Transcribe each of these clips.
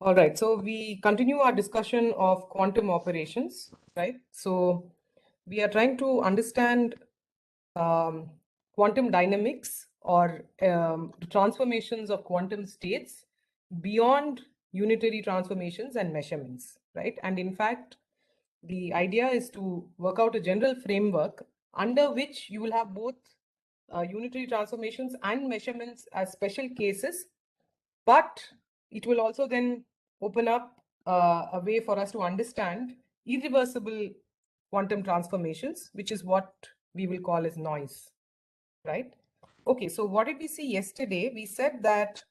All right, so we continue our discussion of quantum operations, right? So we are trying to understand quantum dynamics or the transformations of quantum states beyond unitary transformations and measurements, right? And in fact, the idea is to work out a general framework under which you will have both unitary transformations and measurements as special cases, but it will also then open up a way for us to understand irreversible quantum transformations, which is what we will call as noise, right? Okay, so what did we see yesterday? We said that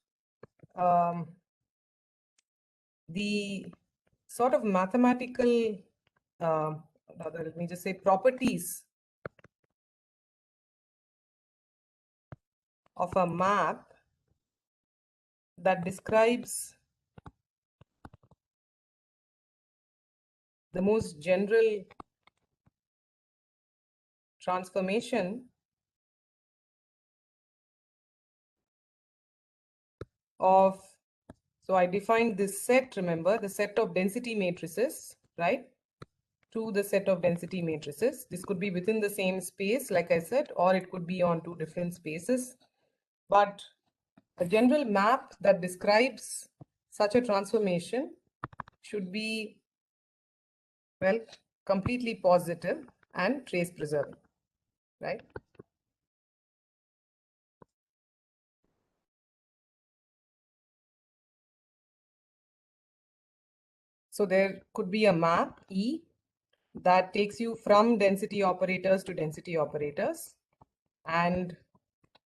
the sort of mathematical, let me just say, properties of a map that describes the most general transformation of, so I defined this set, remember, the set of density matrices, right? To the set of density matrices. This could be within the same space, like I said, or it could be on two different spaces. But a general map that describes such a transformation should be, well, completely positive and trace preserving, right? So there could be a map E that takes you from density operators to density operators. And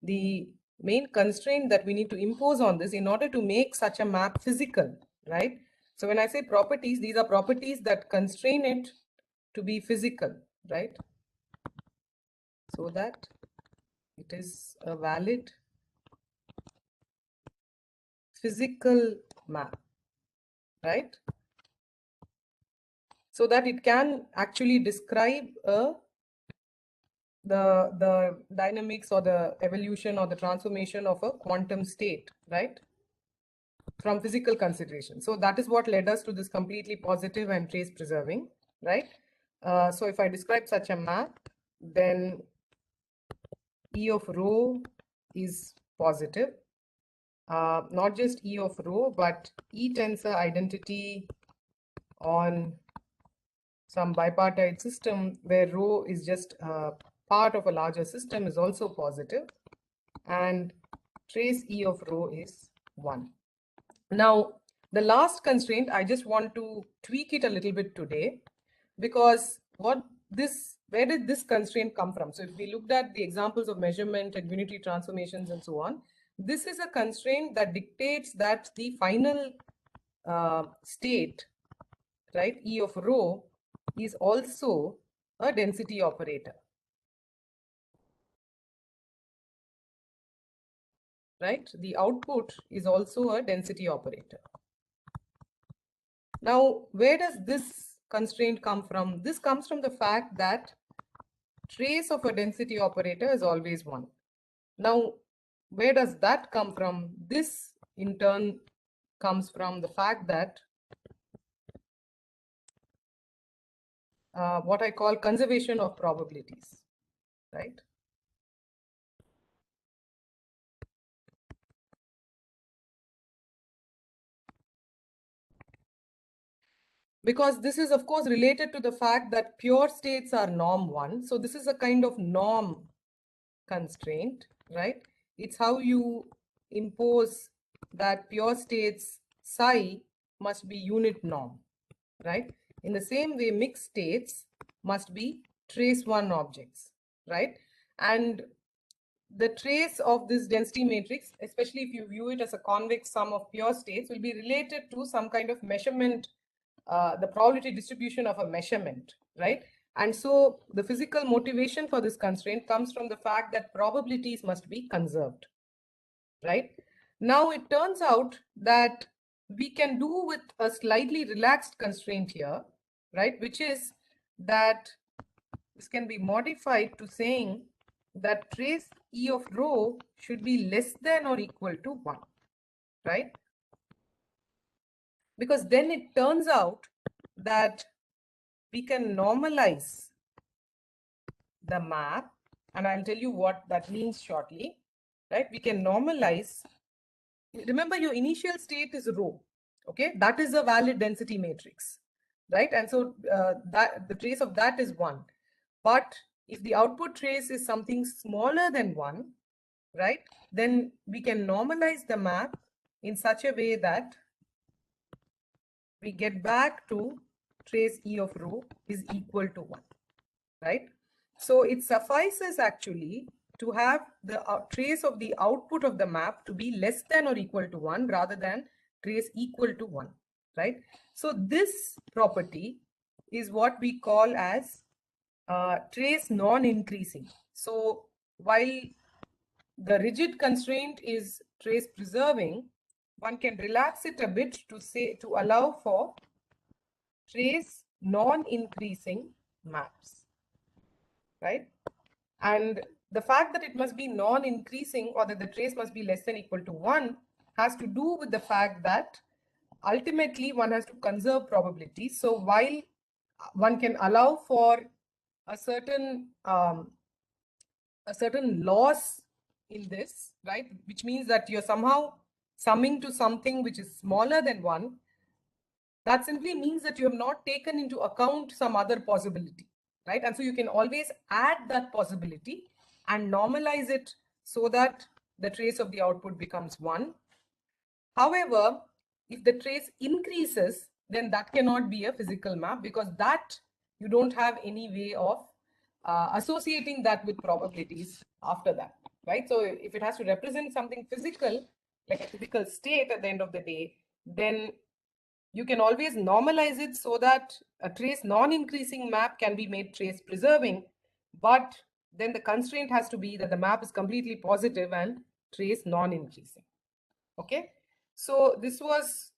the main constraint that we need to impose on this in order to make such a map physical, right? So when I say properties, these are properties that constrain it to be physical, right? So that it is a valid physical map, right? So that it can actually describe the dynamics or the evolution or the transformation of a quantum state, right? From physical consideration. So that is what led us to this completely positive and trace preserving, right? So if I describe such a map, then E of rho is positive. Not just E of rho, but E tensor identity on some bipartite system where rho is just part of a larger system is also positive, and trace E of rho is 1. Now, the last constraint, I just want to tweak it a little bit today, because where did this constraint come from? So if we looked at the examples of measurement and unitary transformations and so on, this is a constraint that dictates that the final state, right, E of rho, is also a density operator, right? The output is also a density operator. Now, where does this constraint come from? This comes from the fact that trace of a density operator is always 1. Now, where does that come from? This in turn comes from the fact that what I call conservation of probabilities, right? Because this is, of course, related to the fact that pure states are norm 1. So this is a kind of norm constraint, right? It's how you impose that pure states psi must be unit norm, right? In the same way, mixed states must be trace 1 objects, right? And the trace of this density matrix, especially if you view it as a convex sum of pure states, will be related to some kind of measurement, the probability distribution of a measurement, right? And so the physical motivation for this constraint comes from the fact that probabilities must be conserved, right? Now it turns out that we can do with a slightly relaxed constraint here, right? Which is that this can be modified to saying that trace E of rho should be less than or equal to 1, right? because then it turns out that we can normalize the map, and I'll tell you what that means shortly, right? We can normalize. Remember, your initial state is rho, okay? That is a valid density matrix, right? And so that the trace of that is 1. But if the output trace is something smaller than 1, right, then we can normalize the map in such a way that we get back to trace E of rho is equal to 1, right? So it suffices actually to have the trace of the output of the map to be less than or equal to 1 rather than trace equal to 1, right? So this property is what we call as trace non-increasing. So while the rigid constraint is trace preserving, one can relax it a bit to allow for trace non-increasing maps, right? And the fact that it must be non-increasing, or that the trace must be less than or equal to 1, has to do with the fact that ultimately one has to conserve probability. So while one can allow for a certain loss in this, right, which means that you're somehow summing to something which is smaller than 1, that simply means that you have not taken into account some other possibility, right? And so you can always add that possibility and normalize it so that the trace of the output becomes 1. However, if the trace increases, then that cannot be a physical map, because that you don't have any way of associating that with probabilities after that, right? So if it has to represent something physical, like a physical state at the end of the day, then you can always normalize it so that a trace non-increasing map can be made trace preserving, but then the constraint has to be that the map is completely positive and trace non-increasing. Okay, so this was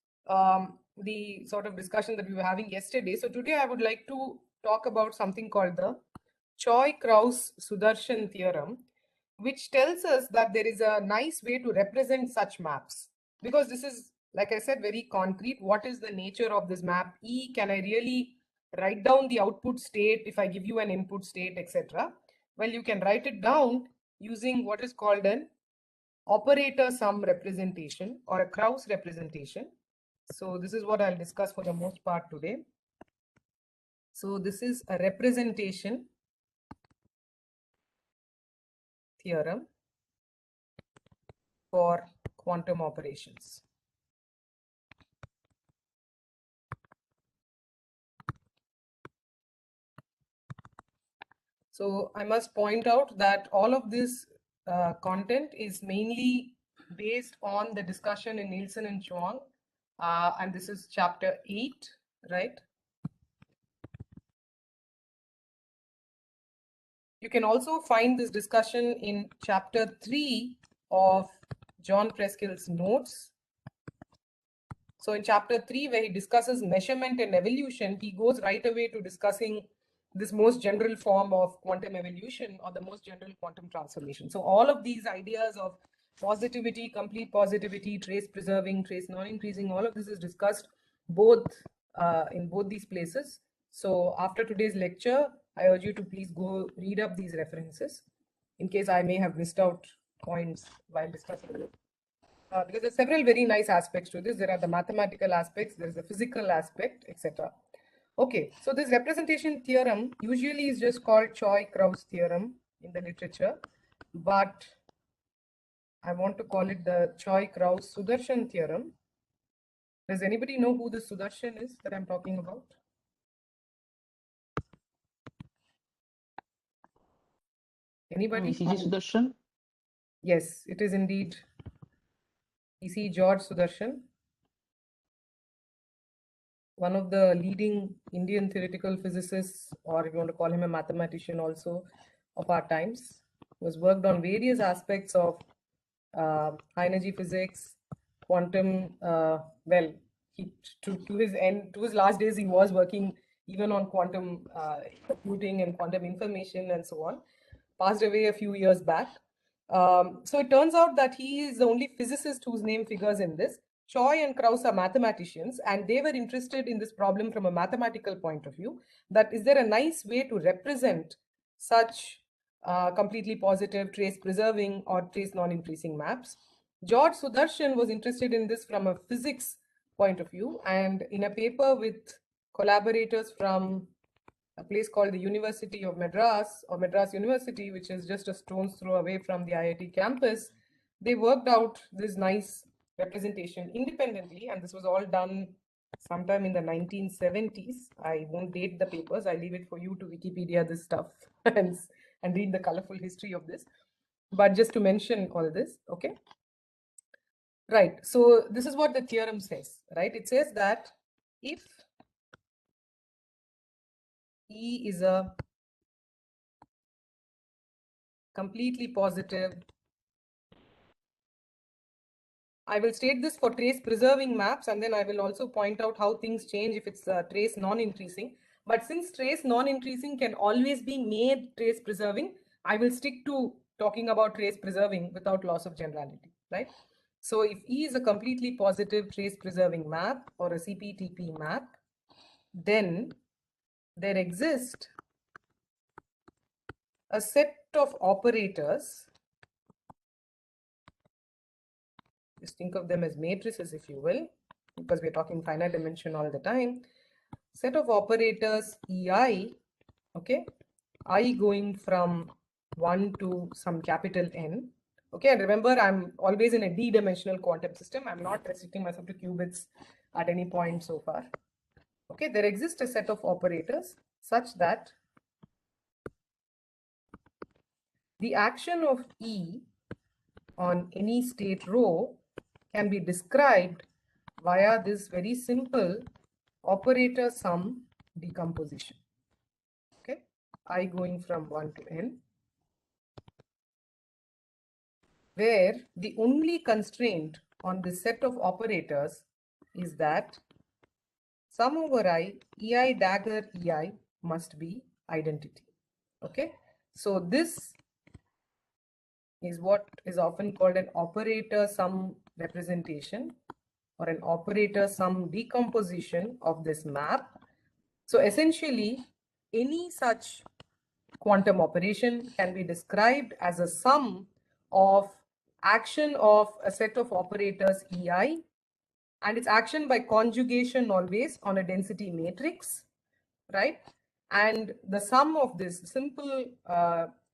the sort of discussion that we were having yesterday. So today I would like to talk about something called the Choi-Kraus Sudarshan theorem, which tells us that there is a nice way to represent such maps, because this is, like I said, very concrete. What is the nature of this map E? Can I really write down the output state if I give you an input state, etc.? Well, you can write it down using what is called an operator sum representation or a Kraus representation. So this is what I'll discuss for the most part today. So this is a representation theorem for quantum operations. So I must point out that all of this content is mainly based on the discussion in Nielsen and Chuang, and this is chapter 8, right? You can also find this discussion in chapter 3 of John Preskill's notes. So in chapter 3, where he discusses measurement and evolution, he goes right away to discussing this most general form of quantum evolution, or the most general quantum transformation. So all of these ideas of positivity, complete positivity, trace preserving, trace non-increasing, all of this is discussed both in both these places. So after today's lecture, I urge you to please go read up these references in case I may have missed out points while discussing it. Because there's several very nice aspects to this. There are the mathematical aspects, there's the physical aspect, etc. Okay, so this representation theorem usually is just called Choi-Kraus theorem in the literature, but I want to call it the Choi-Kraus Sudarshan theorem. Does anybody know who this Sudarshan is that I'm talking about? Anybody? ECG Sudarshan? Yes, it is indeed E.C. George Sudarshan, one of the leading Indian theoretical physicists, or if you want to call him a mathematician also, of our times. Was worked on various aspects of high energy physics, quantum. Well, he to his end, to his last days, he was working even on quantum computing and quantum information and so on. Passed away a few years back. So it turns out that he is the only physicist whose name figures in this. Choi and Kraus are mathematicians, and they were interested in this problem from a mathematical point of view. That is there a nice way to represent such completely positive, trace preserving or trace non-increasing maps? George Sudarshan was interested in this from a physics point of view, and in a paper with collaborators from a place called the University of Madras or Madras University, which is just a stone's throw away from the IIT campus, they worked out this nice representation independently, and this was all done sometime in the 1970s. I won't date the papers. I leave it for you to Wikipedia this stuff and read the colorful history of this. But just to mention all this, okay? Right. So this is what the theorem says, right? It says that if E is a completely positive, I will state this for trace preserving maps, and then I will also point out how things change if it's trace non-increasing. But since trace non-increasing can always be made trace preserving, I will stick to talking about trace preserving without loss of generality, right? So if E is a completely positive trace preserving map or a CPTP map, then there exists a set of operators. Just think of them as matrices, if you will, because we're talking finite dimension all the time. Set of operators EI, okay, I going from 1 to some capital N. Okay, and remember, I'm always in a d-dimensional quantum system. I'm not restricting myself to qubits at any point so far. Okay, there exists a set of operators such that the action of E on any state rho can be described via this very simple operator sum decomposition. Okay, I going from 1 to n, where the only constraint on this set of operators is that sum over I, EI dagger EI must be identity. Okay, so this is what is often called an operator sum representation or an operator sum decomposition of this map. So essentially, any such quantum operation can be described as a sum of action of a set of operators EI and its action by conjugation always on a density matrix, right? And the sum of this simple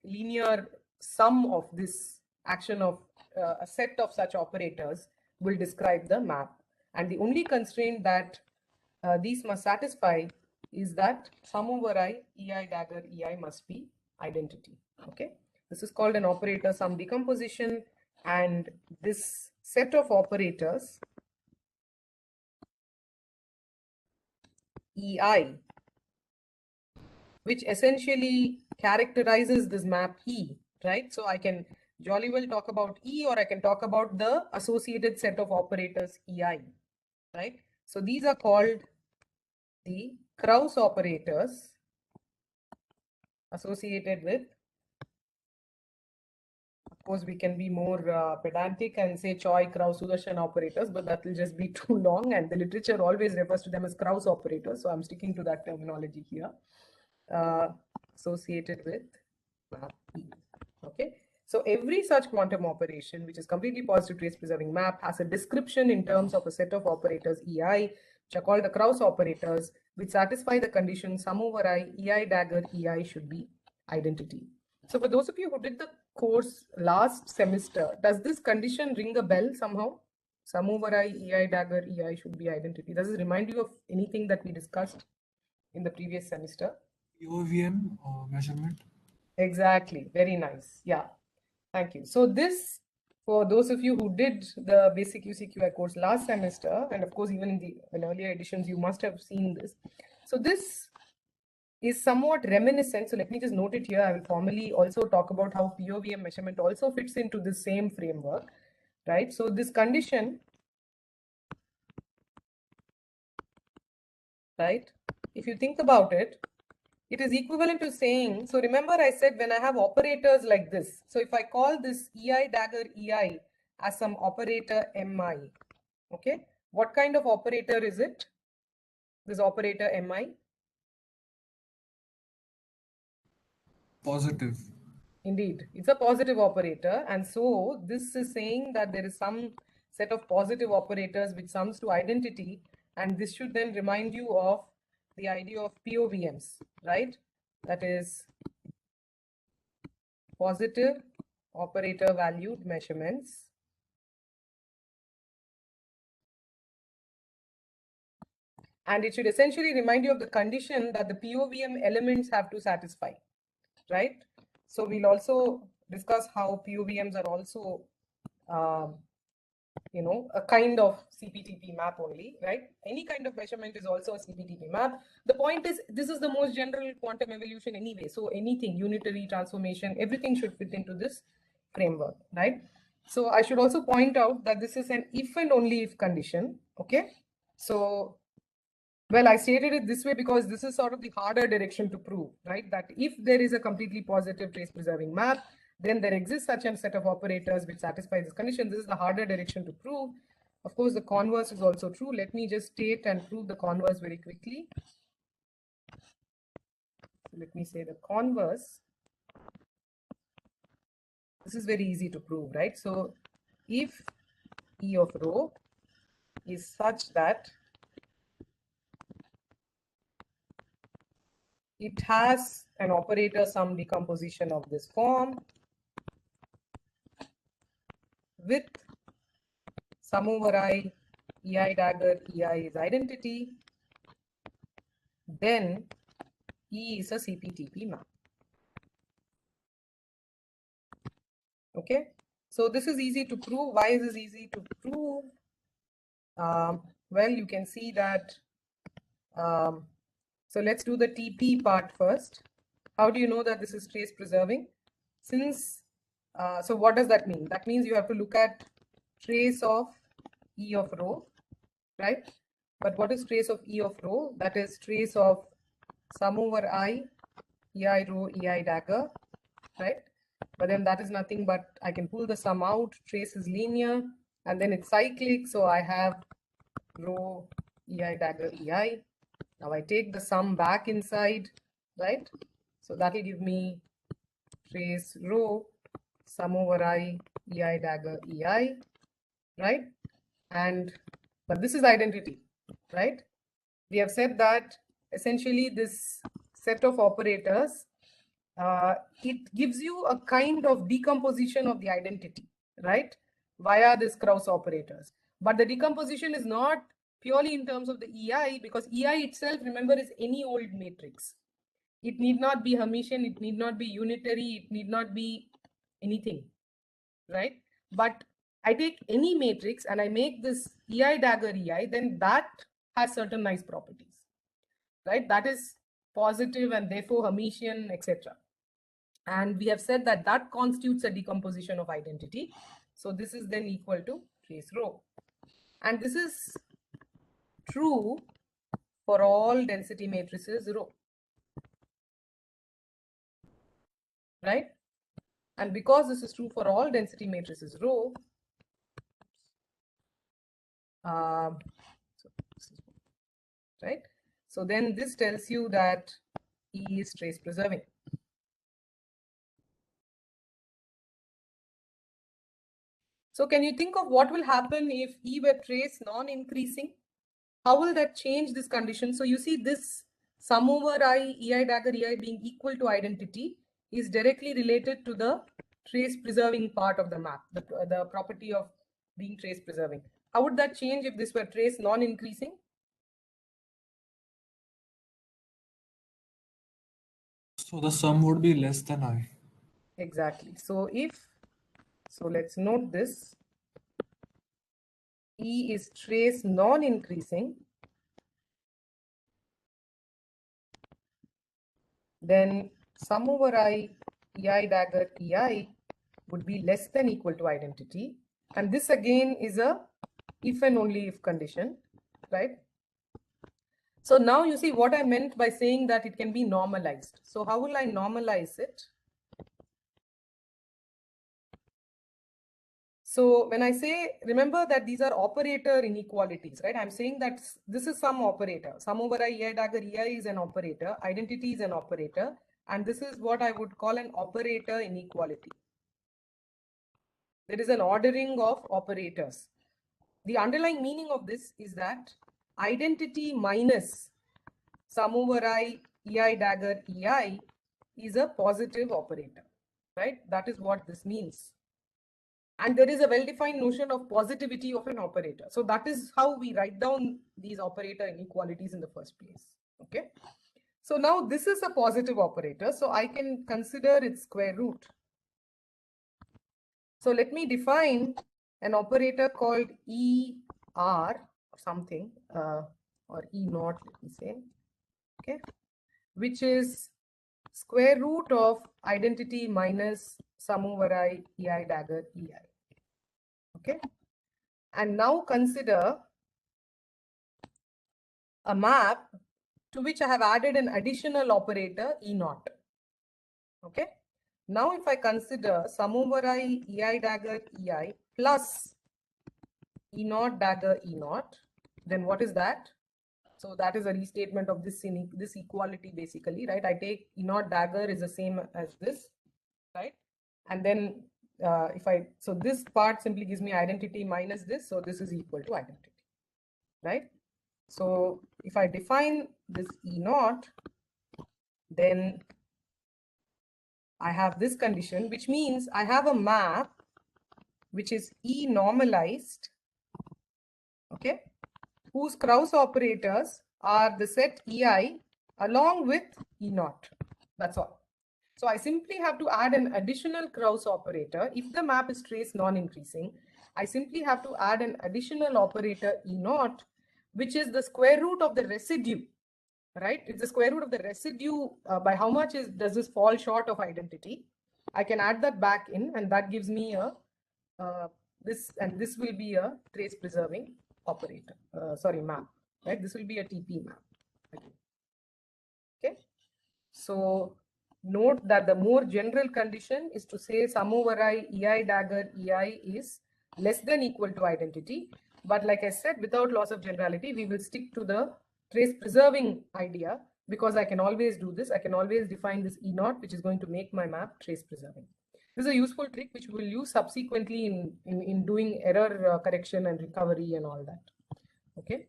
linear sum of this action of a set of such operators will describe the map. And the only constraint that these must satisfy is that sum over I, EI dagger EI must be identity. Okay, this is called an operator sum decomposition, and this set of operators EI, which essentially characterizes this map E, right? So I can jolly well talk about E, or I can talk about the associated set of operators EI, right? So these are called the Kraus operators associated with, of course, we can be more pedantic and say Choi-Kraus Sudarshan operators, but that will just be too long, and the literature always refers to them as Kraus operators. So I'm sticking to that terminology here. Associated with map E. Okay, so every such quantum operation, which is completely positive trace preserving map, has a description in terms of a set of operators EI, which are called the Kraus operators, which satisfy the condition sum over I, EI dagger EI should be identity. So for those of you who did the course last semester, does this condition ring a bell somehow? Sum over I, EI dagger EI should be identity. Does this remind you of anything that we discussed in the previous semester? QEM measurement. Exactly. Very nice. Yeah. Thank you. So this, for those of you who did the basic UCQI course last semester, and of course, even in earlier editions, you must have seen this. So this is somewhat reminiscent. So let me just note it here. I will formally also talk about how POVM measurement also fits into the same framework, right? So this condition, right? If you think about it, it is equivalent to saying, so remember I said when I have operators like this, so if I call this EI dagger EI as some operator MI, Okay, what kind of operator is it? This operator mi? Positive. Indeed, it's a positive operator, and so this is saying that there is some set of positive operators which sums to identity, and this should then remind you of the idea of POVMs, right? That is positive operator valued measurements. And it should essentially remind you of the condition that the POVM elements have to satisfy, right? So we'll also discuss how POVMs are also, a kind of CPTP map only, right? Any kind of measurement is also a CPTP map. The point is, this is the most general quantum evolution anyway. So anything, unitary transformation, everything should fit into this framework, right? So I should also point out that this is an if and only if condition, okay? So, well, I stated it this way because this is sort of the harder direction to prove, right? That if there is a completely positive trace preserving map, then there exists such a set of operators which satisfy this condition. This is the harder direction to prove. Of course, the converse is also true. Let me just state and prove the converse very quickly. So let me say the converse. This is very easy to prove, right? So if E of rho is such that it has an operator sum decomposition of this form with sum over I, EI dagger, EI is identity, then E is a CPTP map. Okay, so this is easy to prove. Why is this easy to prove? Well, you can see that. So let's do the TP part first. How do you know that this is trace preserving? Since, so what does that mean? That means you have to look at trace of E of rho, right? But what is trace of E of rho? That is trace of sum over I, EI rho, EI dagger, right? But then that is nothing but I can pull the sum out, trace is linear, and then it's cyclic. So I have rho, EI dagger, EI. Now I take the sum back inside, right? So that will give me trace rho, sum over I, EI dagger, EI, right? But this is identity, right? We have said that essentially this set of operators, it gives you a kind of decomposition of the identity, right? Via this Krauss operators. But the decomposition is not purely in terms of the EI, because EI itself, remember, is any old matrix. It need not be Hermitian, it need not be unitary, it need not be anything, right? But I take any matrix and I make this EI dagger EI, then that has certain nice properties, right? That is positive and therefore Hermitian, etc. And we have said that that constitutes a decomposition of identity. So this is then equal to trace rho. And this is true for all density matrices rho, right? And because this is true for all density matrices rho, right? So then this tells you that E is trace preserving. So can you think of what will happen if E were trace non-increasing? How will that change this condition? So you see this sum over I, EI dagger EI being equal to identity is directly related to the trace preserving part of the map, the property of being trace preserving. How would that change if this were trace non-increasing? So the sum would be less than I. Exactly. So let's note this. E is trace non-increasing, then sum over I, EI dagger EI would be less than equal to identity. And this again is a if and only if condition, right? So now you see what I meant by saying that it can be normalized. So how will I normalize it? So when I say, remember that these are operator inequalities, right? I'm saying that this is some operator. Sum over I, EI dagger, EI is an operator, identity is an operator, and this is what I would call an operator inequality. There is an ordering of operators. The underlying meaning of this is that identity minus sum over I, EI dagger, EI is a positive operator, right? That is what this means. And there is a well-defined notion of positivity of an operator. So that is how we write down these operator inequalities in the first place. Okay. So now this is a positive operator. So I can consider its square root. So let me define an operator called ER or something, or E naught, let me say. Okay. Which is square root of identity minus sum over I, EI dagger, EI. Okay. And now consider a map to which I have added an additional operator E naught. Okay. Now if I consider sum over I, EI dagger, EI plus E naught dagger, E naught, then what is that? So that is a restatement of this equality basically, right? I take E naught dagger is the same as this, right? And then so this part simply gives me identity minus this. So this is equal to identity, right? So if I define this E naught, then I have this condition, which means I have a map which is E normalized, okay, whose Krauss operators are the set EI along with E naught. That's all. So I simply have to add an additional Krauss operator. If the map is trace non-increasing, I simply have to add an additional operator E naught, which is the square root of the residue, right? It's the square root of the residue. By how much does this fall short of identity? I can add that back in, and that gives me a this will be a trace preserving operator. Map, right? This will be a TP map. Okay. So note that the more general condition is to say sum over I, EI dagger, EI is less than equal to identity. But like I said, without loss of generality, we will stick to the trace preserving idea, because I can always do this. I can always define this E naught, which is going to make my map trace preserving. This is a useful trick which we will use subsequently in doing error correction and recovery and all that. Okay.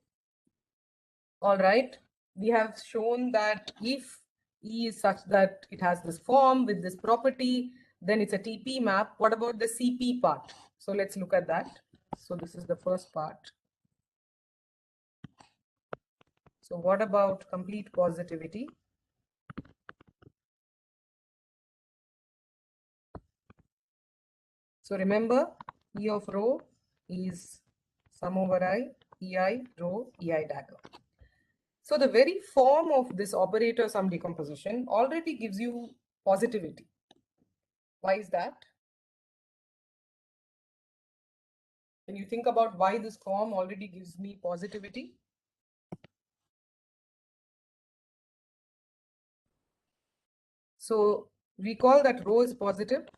All right. We have shown that if E is such that it has this form with this property, then it's a TP map. What about the CP part? So let's look at that. So this is the first part. So what about complete positivity? So remember, E of rho is sum over I, EI rho, EI dagger. So the very form of this operator sum decomposition already gives you positivity. Why is that? Can you think about why this form already gives me positivity? So recall that rho is positive.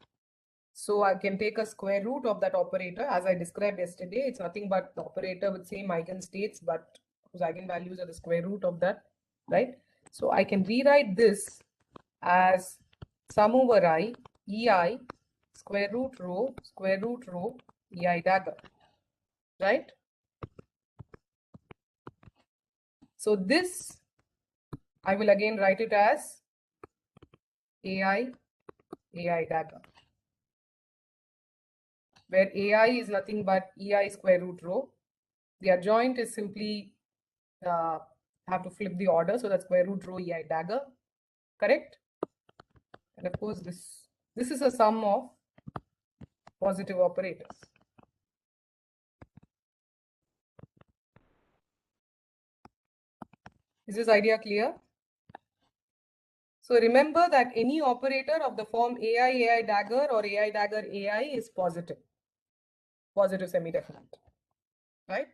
So I can take a square root of that operator as I described yesterday. It's nothing but the operator with same eigenstates, but whose eigenvalues are the square root of that, right? So I can rewrite this as sum over I, EI, square root rho, EI dagger, right? So this, I will again write it as AI dagger, where AI is nothing but EI square root rho. The adjoint is simply have to flip the order, so that's square root rho EI dagger, correct? And of course this is a sum of positive operators. Is this idea clear? So remember that any operator of the form AI dagger or AI dagger AI is positive semi-definite, right?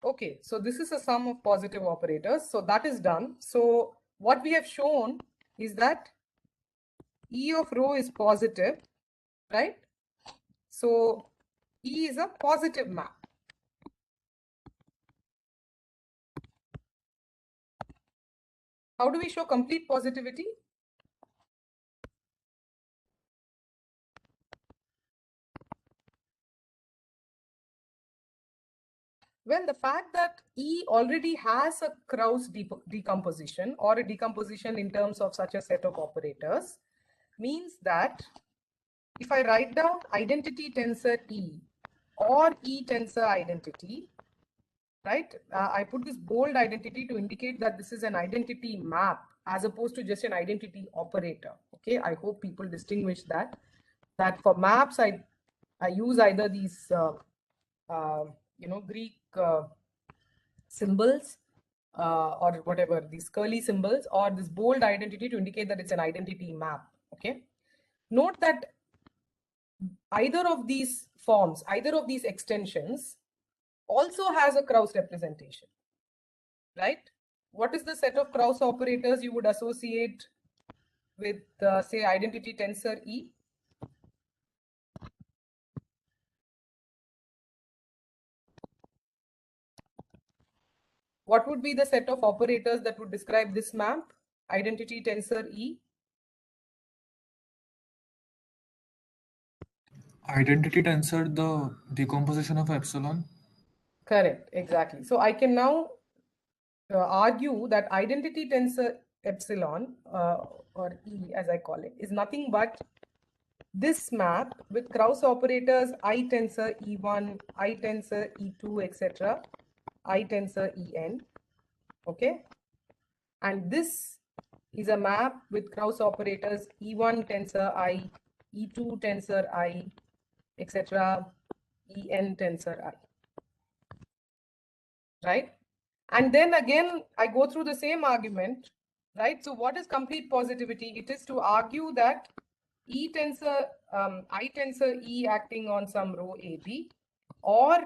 Okay, so this is a sum of positive operators. So that is done. So what we have shown is that E of rho is positive, right? So E is a positive map. How do we show complete positivity? Well, the fact that E already has a Krauss decomposition or a decomposition in terms of such a set of operators means that if I write down identity tensor E or E tensor identity, right? I put this bold identity to indicate that this is an identity map as opposed to just an identity operator. Okay, I hope people distinguish that. That for maps, I use either these Greek symbols or whatever, these curly symbols, or this bold identity to indicate that it's an identity map. Okay, note that either of these forms, either of these extensions also has a Krauss representation, right? What is the set of Krauss operators you would associate with, say, identity tensor E? What would be the set of operators that would describe this map, identity tensor E? Identity tensor, the decomposition of epsilon. Correct, exactly. So I can now argue that identity tensor epsilon, or E as I call it, is nothing but this map with Krauss operators I tensor E1, I tensor E2, etc., I tensor En. Okay, and this is a map with Krauss operators E1 tensor I, E2 tensor I, etc., En tensor I, right? And then again, I go through the same argument, right? So what is complete positivity? It is to argue that E tensor, I tensor E acting on some row AB, or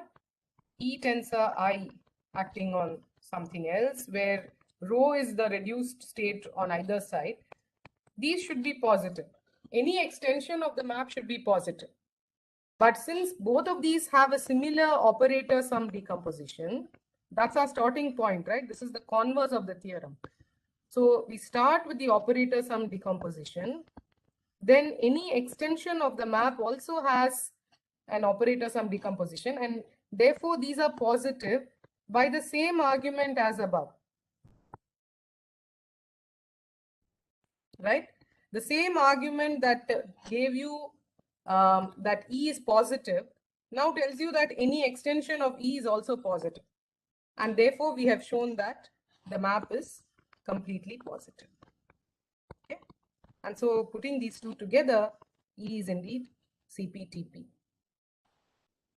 E tensor I acting on something else, where rho is the reduced state on either side. These should be positive. Any extension of the map should be positive. But since both of these have a similar operator sum decomposition, that's our starting point, right? This is the converse of the theorem. So we start with the operator sum decomposition. Then any extension of the map also has an operator sum decomposition, and therefore these are positive by the same argument as above, right? The same argument that gave you that E is positive now tells you that any extension of E is also positive. And therefore, we have shown that the map is completely positive. Okay? And so putting these two together, E is indeed CPTP.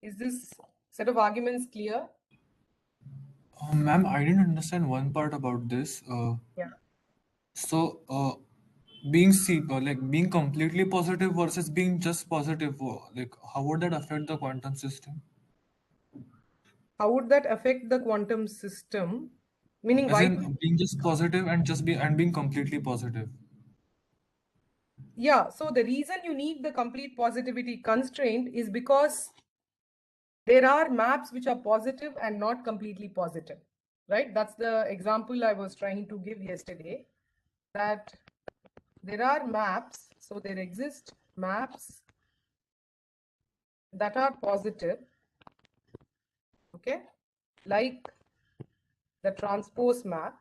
Is this set of arguments clear? Ma'am, I didn't understand one part about this. Yeah. So, being like being completely positive versus being just positive, like how would that affect the quantum system? How would that affect the quantum system? Meaning, As why? in being just positive and being completely positive. Yeah. So the reason you need the complete positivity constraint is because there are maps which are positive and not completely positive, right? That's the example I was trying to give yesterday, that there are maps. So there exist maps that are positive, okay, like the transpose map,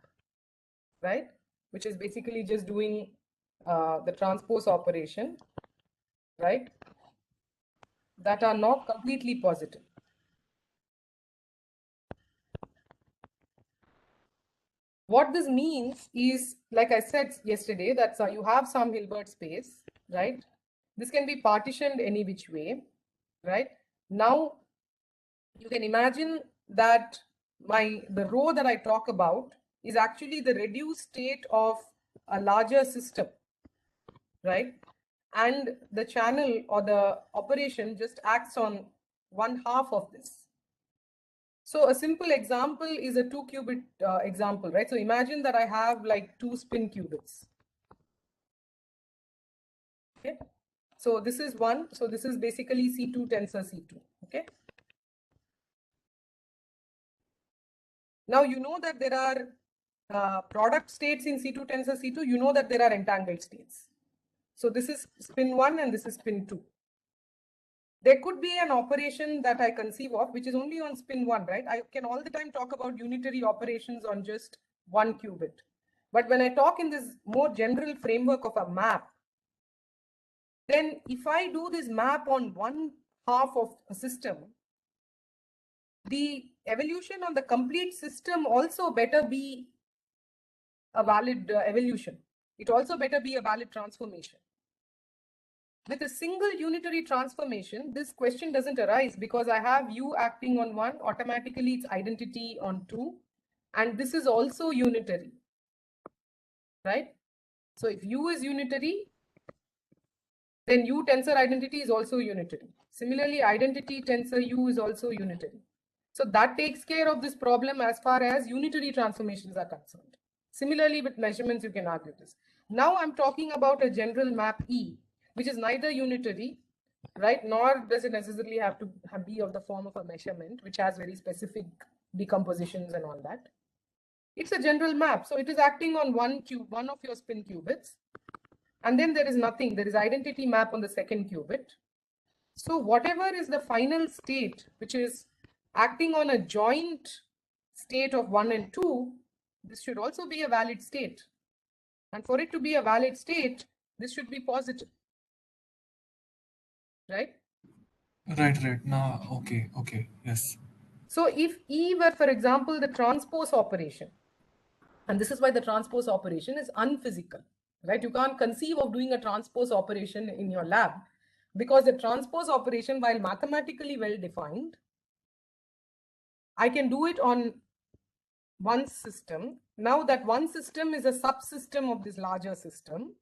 right, which is basically just doing the transpose operation, right, that are not completely positive. What this means is, like I said yesterday, that you have some Hilbert space, right? This can be partitioned any which way, right? Now, you can imagine that the row that I talk about is actually the reduced state of a larger system, right? And the channel or the operation just acts on one half of this. So a simple example is a 2-qubit example, right? So imagine that I have like 2 spin qubits. Okay. So this is one. So this is basically C2 tensor C2. Okay. Now you know that there are product states in C2 tensor C2. You know that there are entangled states. So this is spin 1 and this is spin 2. There could be an operation that I conceive of which is only on spin 1, right? I can all the time talk about unitary operations on just one qubit. But when I talk in this more general framework of a map, then if I do this map on one half of a system, the evolution on the complete system also better be a valid evolution. It also better be a valid transformation. With a single unitary transformation, this question doesn't arise because I have U acting on 1, automatically its identity on 2, and this is also unitary, right? So if U is unitary, then U tensor identity is also unitary. Similarly, identity tensor U is also unitary. So that takes care of this problem as far as unitary transformations are concerned. Similarly, with measurements, you can argue this. Now I'm talking about a general map E, which is neither unitary, right, nor does it necessarily have to be of the form of a measurement, which has very specific decompositions and all that. It's a general map. So it is acting on one of your spin qubits. And then there is nothing. There is identity map on the second qubit. So whatever is the final state, which is acting on a joint state of 1 and 2, this should also be a valid state. And for it to be a valid state, this should be positive. Right? Right. Now, okay, yes. So if E were, for example, the transpose operation, and this is why the transpose operation is unphysical, right? You can't conceive of doing a transpose operation in your lab because the transpose operation, while mathematically well defined, I can do it on one system. Now that one system is a subsystem of this larger system.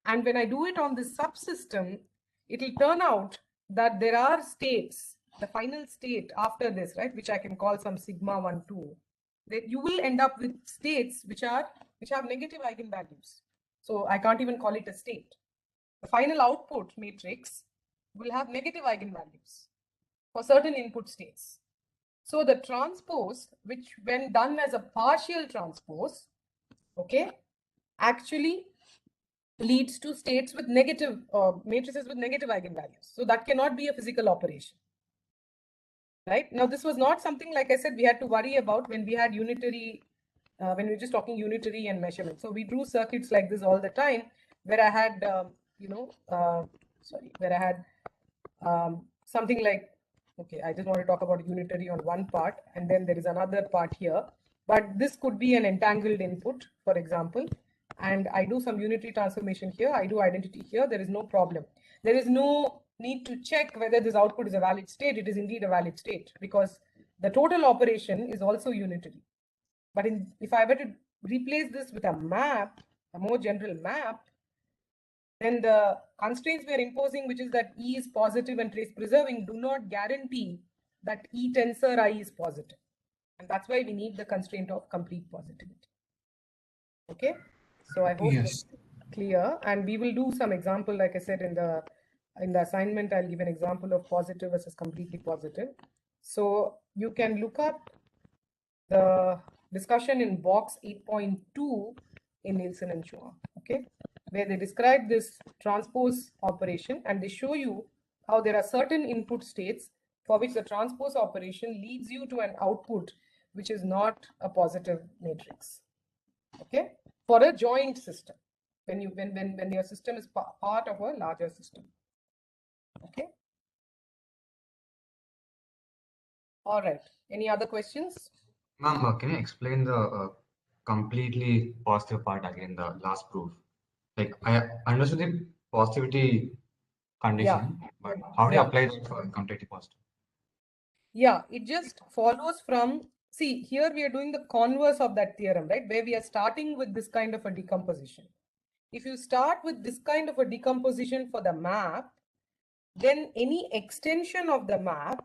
And when I do it on this subsystem, it will turn out that there are states, the final state after this, right, which I can call some sigma 1, 2, that you will end up with states which have negative eigenvalues. So I can't even call it a state. The final output matrix will have negative eigenvalues for certain input states. So the transpose, which when done as a partial transpose, okay, actually leads to states with negative matrices with negative eigenvalues. So that cannot be a physical operation. Right? Now, this was not something, like I said, we had to worry about when we had unitary, when we were just talking unitary and measurement. So we drew circuits like this all the time where I had, where I had something like, okay, I just want to talk about unitary on one part, and then there is another part here. But this could be an entangled input, for example, and I do some unitary transformation here, I do identity here, there is no problem. There is no need to check whether this output is a valid state. It is indeed a valid state because the total operation is also unitary. But if I were to replace this with a map, a more general map, then the constraints we are imposing, which is that E is positive and trace preserving, do not guarantee that E tensor I is positive. And that's why we need the constraint of complete positivity. Okay, so I hope Yes. that's clear. And we will do some example, like I said, in the assignment, I'll give an example of positive versus completely positive. So you can look up the discussion in box 8.2 in Nielsen and Chua, okay, where they describe this transpose operation and they show you how there are certain input states for which the transpose operation leads you to an output which is not a positive matrix, okay, for a joint system, when your system is part of a larger system. Okay. All right. Any other questions? Ma'am, can you explain the completely positive part again, the last proof? Like, I understood the positivity condition, but how do you apply that for completely positive? Yeah, it just follows from, see, here we are doing the converse of that theorem, right? Where we are starting with this kind of a decomposition. If you start with this kind of a decomposition for the map, then any extension of the map,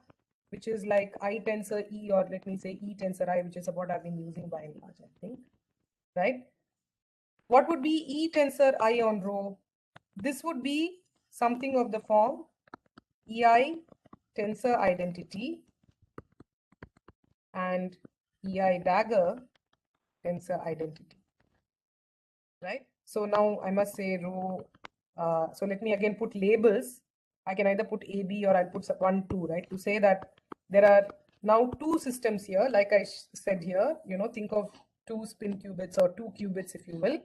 which is like I tensor E, or let me say E tensor I, which is what I've been using by and large, I think, right? What would be E tensor I on rho? This would be something of the form EI tensor identity and EI dagger tensor identity, right? So now I must say rho, so let me again put labels. I can either put AB or I'll put 1, 2, right? To say that there are now two systems here, like I said here, you know, think of 2 spin qubits or 2 qubits, if you will.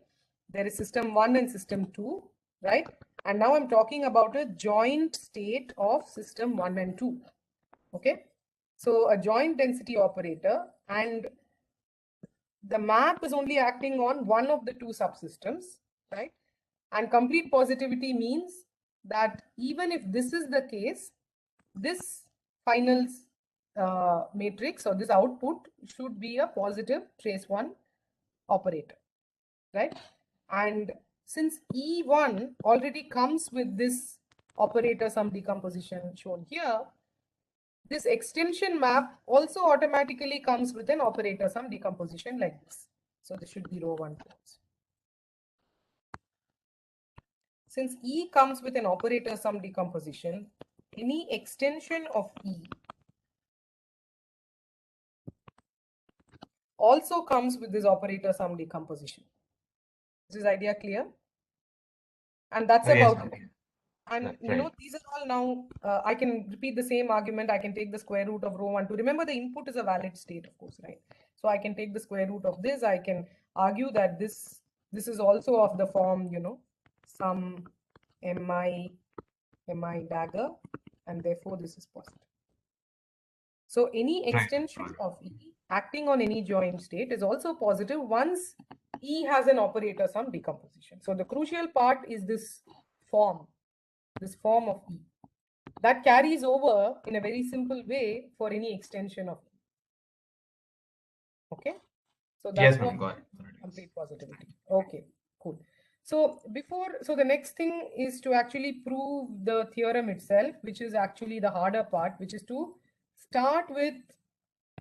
There is system 1 and system 2, right? And now I'm talking about a joint state of system 1 and 2, okay? So a joint density operator, and the map is only acting on one of the two subsystems, right? And complete positivity means that even if this is the case, this final matrix or this output should be a positive trace 1 operator, right? And since E1 already comes with this operator sum decomposition shown here, this extension map also automatically comes with an operator sum decomposition like this. So this should be rho 1 close. Since E comes with an operator sum decomposition, any extension of E also comes with this operator sum decomposition. Is this idea clear? And that's about it. And you know, these are all now, I can repeat the same argument. I can take the square root of rho 1 to remember the input is a valid state, of course, right? So I can take the square root of this. I can argue that this is also of the form, you know, some mi dagger, and therefore this is positive. So any extension of E acting on any joint state is also positive once E has an operator sum decomposition. So the crucial part is this form of E. That carries over in a very simple way for any extension of E. Okay? So that's what complete positivity. Okay, cool. So the next thing is to actually prove the theorem itself, which is actually the harder part, which is to start with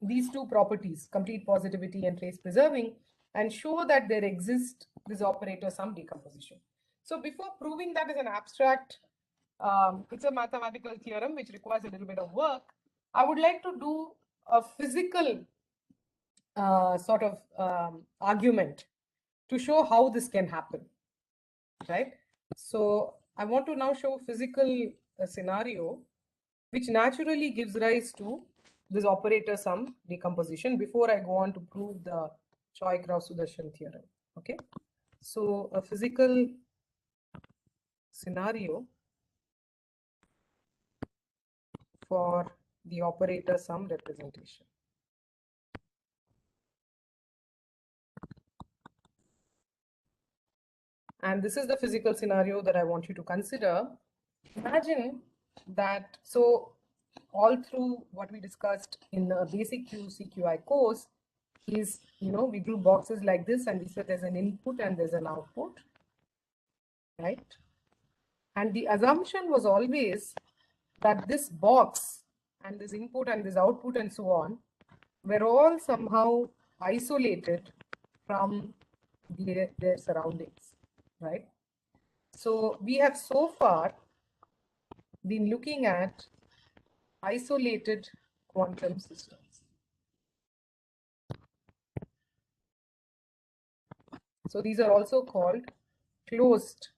these two properties, complete positivity and trace preserving, and show that there exists this operator sum decomposition. So before proving that as an abstract, it's a mathematical theorem which requires a little bit of work. I would like to do a physical sort of argument to show how this can happen, right? So I want to now show a physical scenario which naturally gives rise to this operator sum decomposition before I go on to prove the Choi-Kraus theorem. Okay, so a physical scenario for the operator sum representation. And this is the physical scenario that I want you to consider. Imagine that, so all through what we discussed in the basic QEC course is, you know, we drew boxes like this and we said there's an input and there's an output, right? And the assumption was always that this box and this input and this output and so on were all somehow isolated from their surroundings, right? So we have so far been looking at isolated quantum systems. So these are also called closed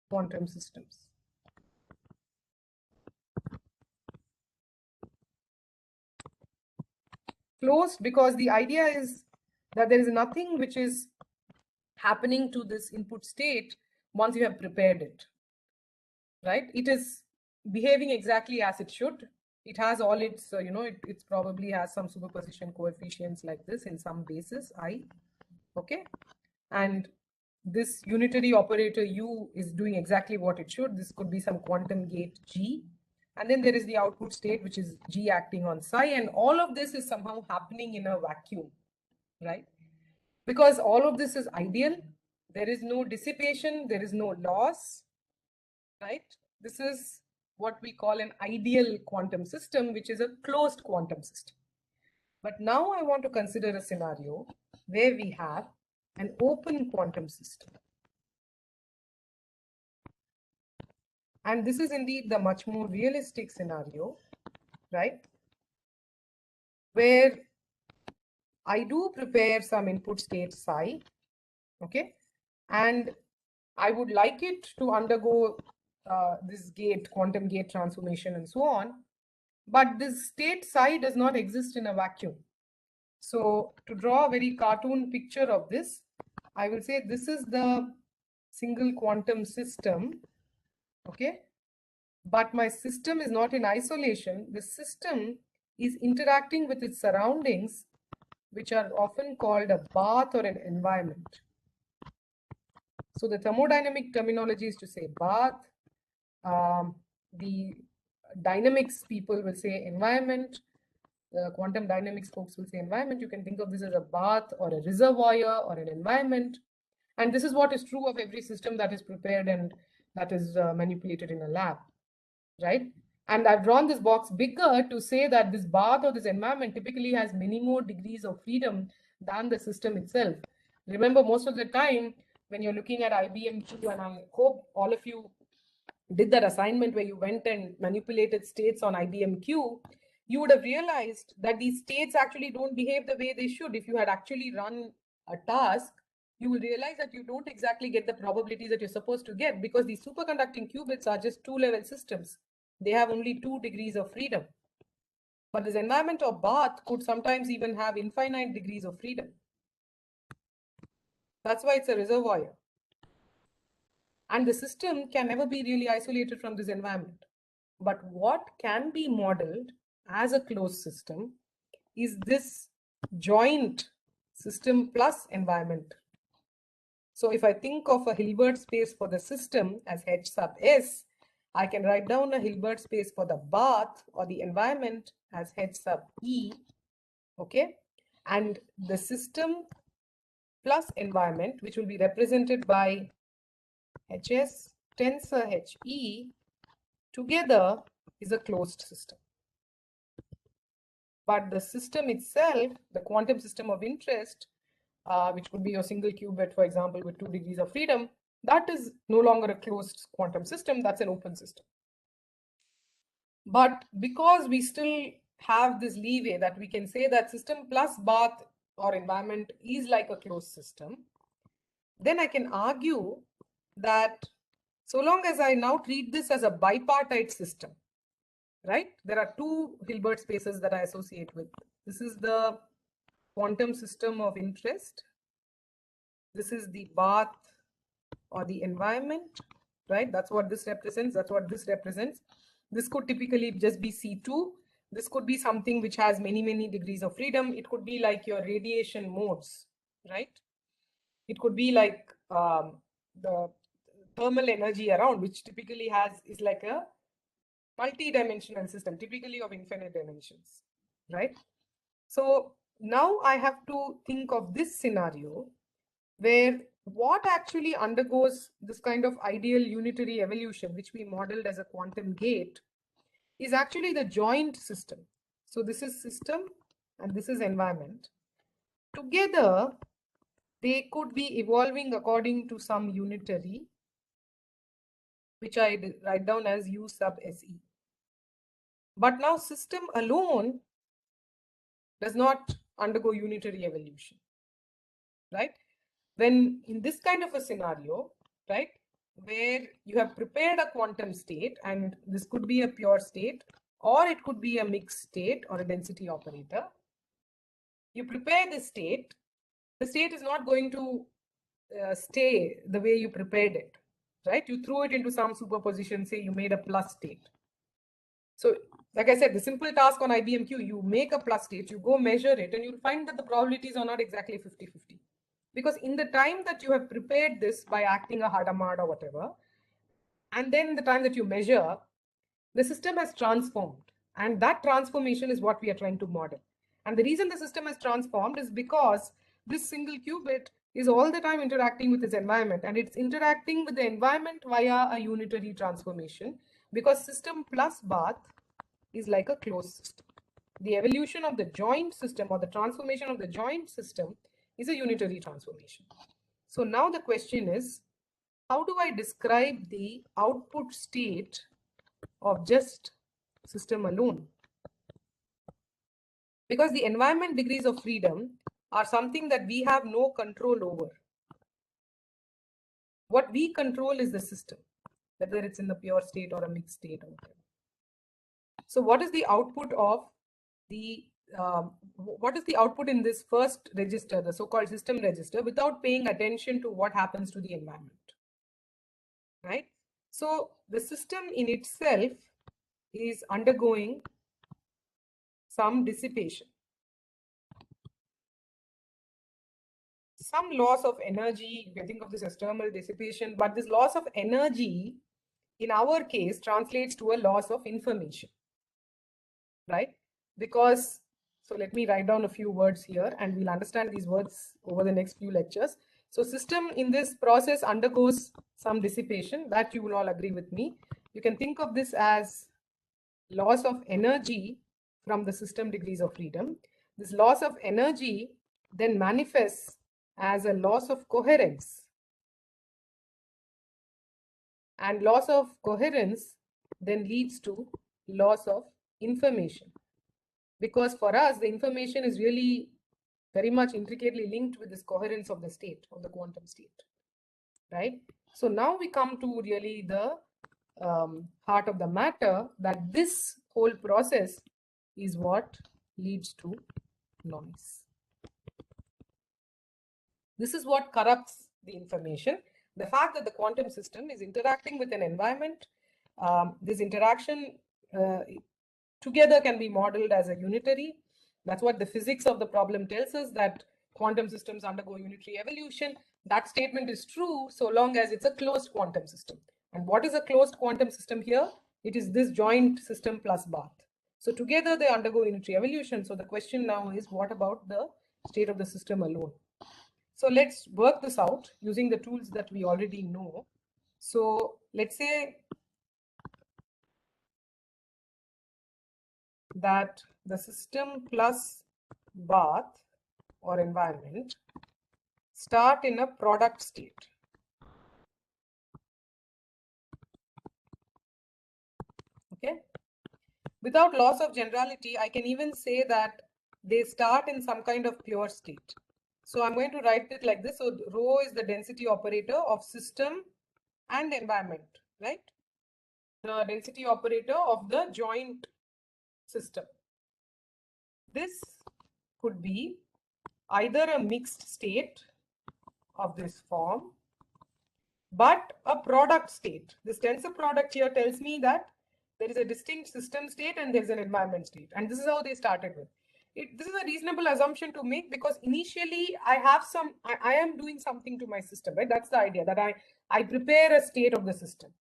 quantum systems. Closed because the idea is that there is nothing which is happening to this input state once you have prepared it, right? It is behaving exactly as it should. It has all its, you know, it probably has some superposition coefficients like this in some basis I, okay? And this unitary operator U is doing exactly what it should. This could be some quantum gate G. And then there is the output state, which is G acting on psi. And all of this is somehow happening in a vacuum, right? Because all of this is ideal. There is no dissipation. There is no loss, right? This is what we call an ideal quantum system, which is a closed quantum system. But now I want to consider a scenario where we have an open quantum system. And this is indeed the much more realistic scenario, right? Where I do prepare some input state psi, okay? And I would like it to undergo this gate, quantum gate transformation and so on. But this state psi does not exist in a vacuum. So to draw a very cartoon picture of this, I will say this is the single quantum system, okay? But my system is not in isolation. The system is interacting with its surroundings, which are often called a bath or an environment. So the thermodynamic terminology is to say bath. The dynamics people will say environment. The quantum dynamics folks will say environment. You can think of this as a bath or a reservoir or an environment. And this is what is true of every system that is prepared and that is manipulated in a lab, right? And I've drawn this box bigger to say that this bath or this environment typically has many more degrees of freedom than the system itself. Remember, most of the time when you're looking at IBM Q, and I hope all of you did that assignment where you went and manipulated states on IBM Q, you would have realized that these states actually don't behave the way they should. If you had actually run a task, you will realize that you don't exactly get the probabilities that you're supposed to get, because these superconducting qubits are just two-level systems. They have only 2 degrees of freedom. But this environment or bath could sometimes even have infinite degrees of freedom. That's why it's a reservoir. And the system can never be really isolated from this environment. But what can be modeled as a closed system is this joint system plus environment. So if I think of a Hilbert space for the system as H sub S, I can write down a Hilbert space for the bath or the environment as H sub E, okay? And the system plus environment, which will be represented by HS tensor HE, together is a closed system. But the system itself, the quantum system of interest, which could be your single qubit, for example, with 2 degrees of freedom, that is no longer a closed quantum system, that's an open system. But because we still have this leeway that we can say that system plus bath or environment is like a closed system, then I can argue that so long as I now treat this as a bipartite system, right? There are 2 Hilbert spaces that I associate with. This is the quantum system of interest. This is the bath or the environment, right? That's what this represents. That's what this represents. This could typically just be C2. This could be something which has many, many degrees of freedom. It could be like your radiation modes, right? It could be like the thermal energy around, which typically is like a multi-dimensional system, typically of infinite dimensions, right? So now I have to think of this scenario where what actually undergoes this kind of ideal unitary evolution, which we modeled as a quantum gate, is actually the joint system. So this is system and this is environment. Together, they could be evolving according to some unitary, which I write down as U sub SE. But now system alone does not undergo unitary evolution, right? When in this kind of a scenario, right, where you have prepared a quantum state, and this could be a pure state, or it could be a mixed state or a density operator. You prepare the state is not going to stay the way you prepared it, right? You threw it into some superposition, say you made a plus state. So like I said, the simple task on IBM Q, you make a plus state, you go measure it, and you'll find that the probabilities are not exactly 50-50. Because in the time that you have prepared this by acting a Hadamard or whatever, and then the time that you measure, the system has transformed. And that transformation is what we are trying to model. And the reason the system has transformed is because this single qubit is all the time interacting with its environment, and it's interacting with the environment via a unitary transformation, because system plus bath is like a closed system. The evolution of the joint system or the transformation of the joint system is a unitary transformation. So now the question is, how do I describe the output state of just system alone? Because the environment degrees of freedom are something that we have no control over. What we control is the system, whether it's in the pure state or a mixed state or whatever. So what is the output of the what is the output in this first register, the so-called system register, without paying attention to what happens to the environment, right? So the system in itself is undergoing some dissipation, some loss of energy. You can think of this as thermal dissipation, but this loss of energy in our case translates to a loss of information, right? Because, so let me write down a few words here and we'll understand these words over the next few lectures. So system in this process undergoes some dissipation, that you will all agree with me. You can think of this as loss of energy from the system degrees of freedom. This loss of energy then manifests as a loss of coherence. And loss of coherence then leads to loss of information. Because for us, the information is really very much intricately linked with this coherence of the state, of the quantum state, right? So now we come to really the heart of the matter, that this whole process is what leads to noise. This is what corrupts the information. The fact that the quantum system is interacting with an environment, this interaction together can be modeled as a unitary. That's what the physics of the problem tells us, that quantum systems undergo unitary evolution. That statement is true so long as it's a closed quantum system. And what is a closed quantum system here? It is this joint system plus bath. So together they undergo unitary evolution. So the question now is, what about the state of the system alone? So let's work this out using the tools that we already know. So let's say that the system plus bath or environment start in a product state. Okay. Without loss of generality, I can even say that they start in some kind of pure state. So I'm going to write it like this. So rho is the density operator of system and environment, right? The density operator of the joint system. This could be either a mixed state of this form, but a product state. This tensor product here tells me that there is a distinct system state and there's an environment state. And this is how they started with. This is a reasonable assumption to make, because initially I have I am doing something to my system, right? That's the idea, that I prepare a state of the system.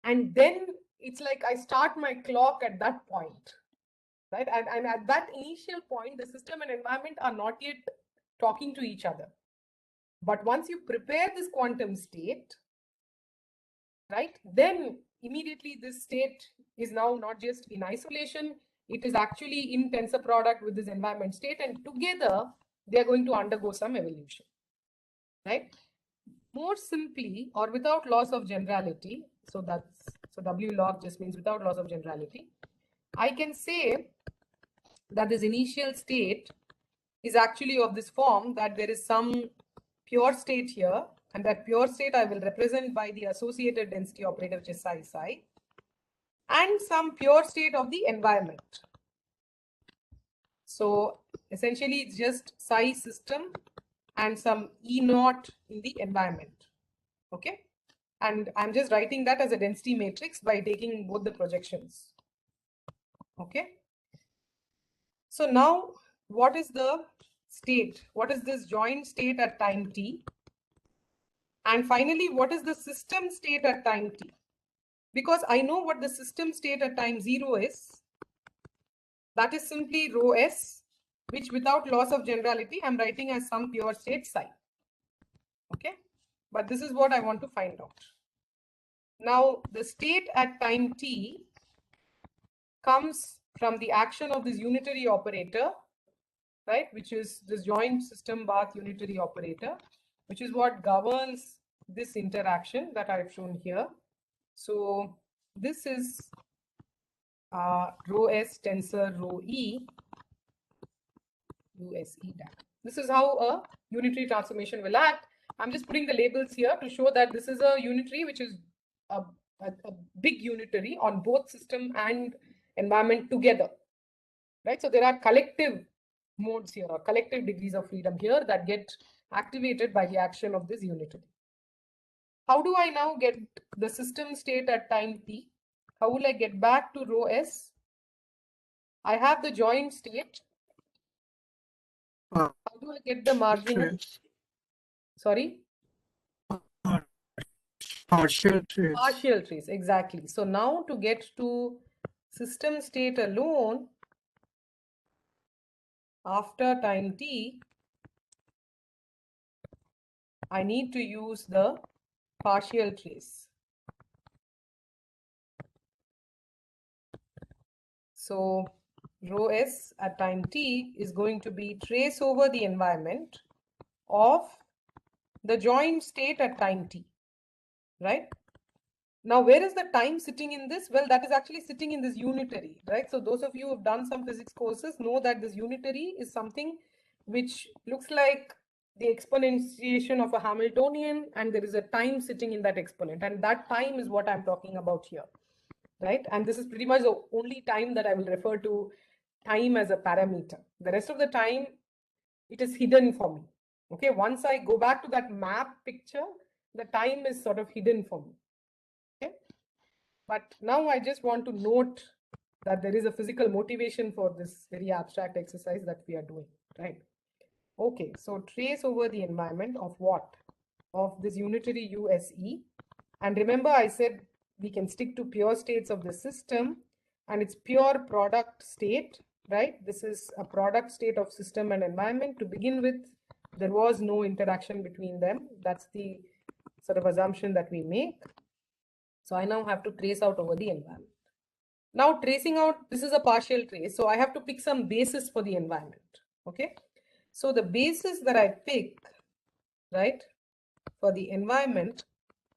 And then it's like I start my clock at that point, right? And at that initial point, the system and environment are not yet talking to each other. But once you prepare this quantum state, right, then immediately this state is now not just in isolation, it is actually in tensor product with this environment state, and together they are going to undergo some evolution, right? More simply, or without loss of generality, so W log just means without loss of generality, I can say that this initial state is actually of this form, that there is some pure state here, and that pure state I will represent by the associated density operator, which is psi, and some pure state of the environment. So essentially it's just psi system and some E naught in the environment. Okay. And I'm just writing that as a density matrix by taking both the projections. Okay. So now what is the state? What is this joint state at time t? And finally, what is the system state at time t? Because I know what the system state at time 0 is. That is simply rho s, which without loss of generality, I'm writing as some pure state psi. Okay. But this is what I want to find out. Now, the state at time t comes from the action of this unitary operator, right, which is this joint system bath unitary operator, which is what governs this interaction that I've shown here. So this is rho S tensor rho E USE dagger. This is how a unitary transformation will act. I'm just putting the labels here to show that this is a unitary which is a big unitary on both system and environment together, right? So there are collective modes here or collective degrees of freedom here that get activated by the action of this unitary. How do I now get the system state at time t? How will I get back to rho S? I have the joint state. How do I get the marginal? Sorry? Partial trace. Partial trace, exactly. So now to get to system state alone after time t, I need to use the partial trace. So rho S at time t is going to be trace over the environment of the joint state at time t, right? Now, where is the time sitting in this? Well, that is actually sitting in this unitary, right? So those of you who have done some physics courses know that this unitary is something which looks like the exponentiation of a Hamiltonian, and there is a time sitting in that exponent. And that time is what I'm talking about here, right? And this is pretty much the only time that I will refer to time as a parameter. The rest of the time, it is hidden for me. Okay, once I go back to that map picture, the time is sort of hidden for me. Okay, but now I just want to note that there is a physical motivation for this very abstract exercise that we are doing, right? Okay, so trace over the environment of what? Of this unitary USE. And remember, I said we can stick to pure states of the system, and it's pure product state, right? This is a product state of system and environment. To begin with, there was no interaction between them. That's the sort of assumption that we make. So I now have to trace out over the environment. Now tracing out, this is a partial trace. So I have to pick some basis for the environment. Okay. So the basis that I pick, right, for the environment,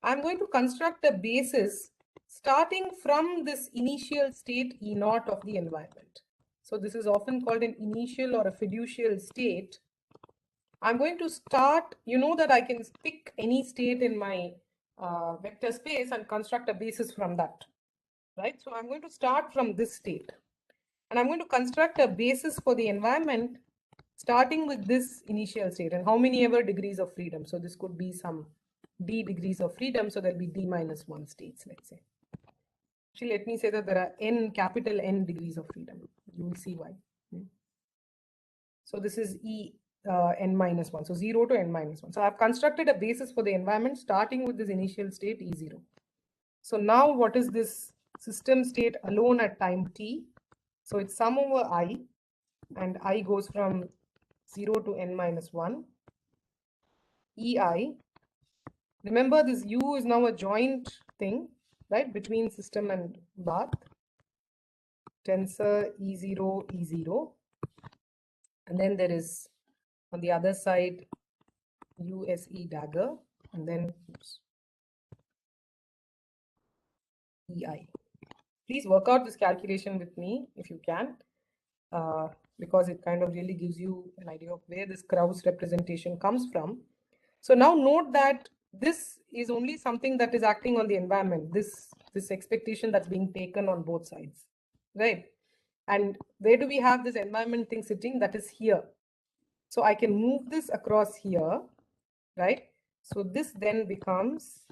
I'm going to construct a basis starting from this initial state E0 of the environment. So this is often called an initial or a fiducial state. I'm going to start, you know that I can pick any state in my vector space and construct a basis from that, right? So I'm going to start from this state, and I'm going to construct a basis for the environment starting with this initial state and how many ever degrees of freedom. So this could be some d degrees of freedom. So there'll be d-1 states, let's say. Actually, let me say that there are n, capital N degrees of freedom. You will see why. So this is n-1, so 0 to n-1. So I've constructed a basis for the environment starting with this initial state E0. So now what is this system state alone at time t? So it's sum over I, and I goes from 0 to n-1. EI. Remember, this U is now a joint thing, right, between system and bath. Tensor E0, E0. And then there is on the other side USE dagger, and then EI. Please work out this calculation with me if you can, because it kind of really gives you an idea of where this Krauss representation comes from. So now note that this is only something that is acting on the environment, this expectation that's being taken on both sides, right? And where do we have this environment thing sitting? That is here. So I can move this across here, right? So this then becomes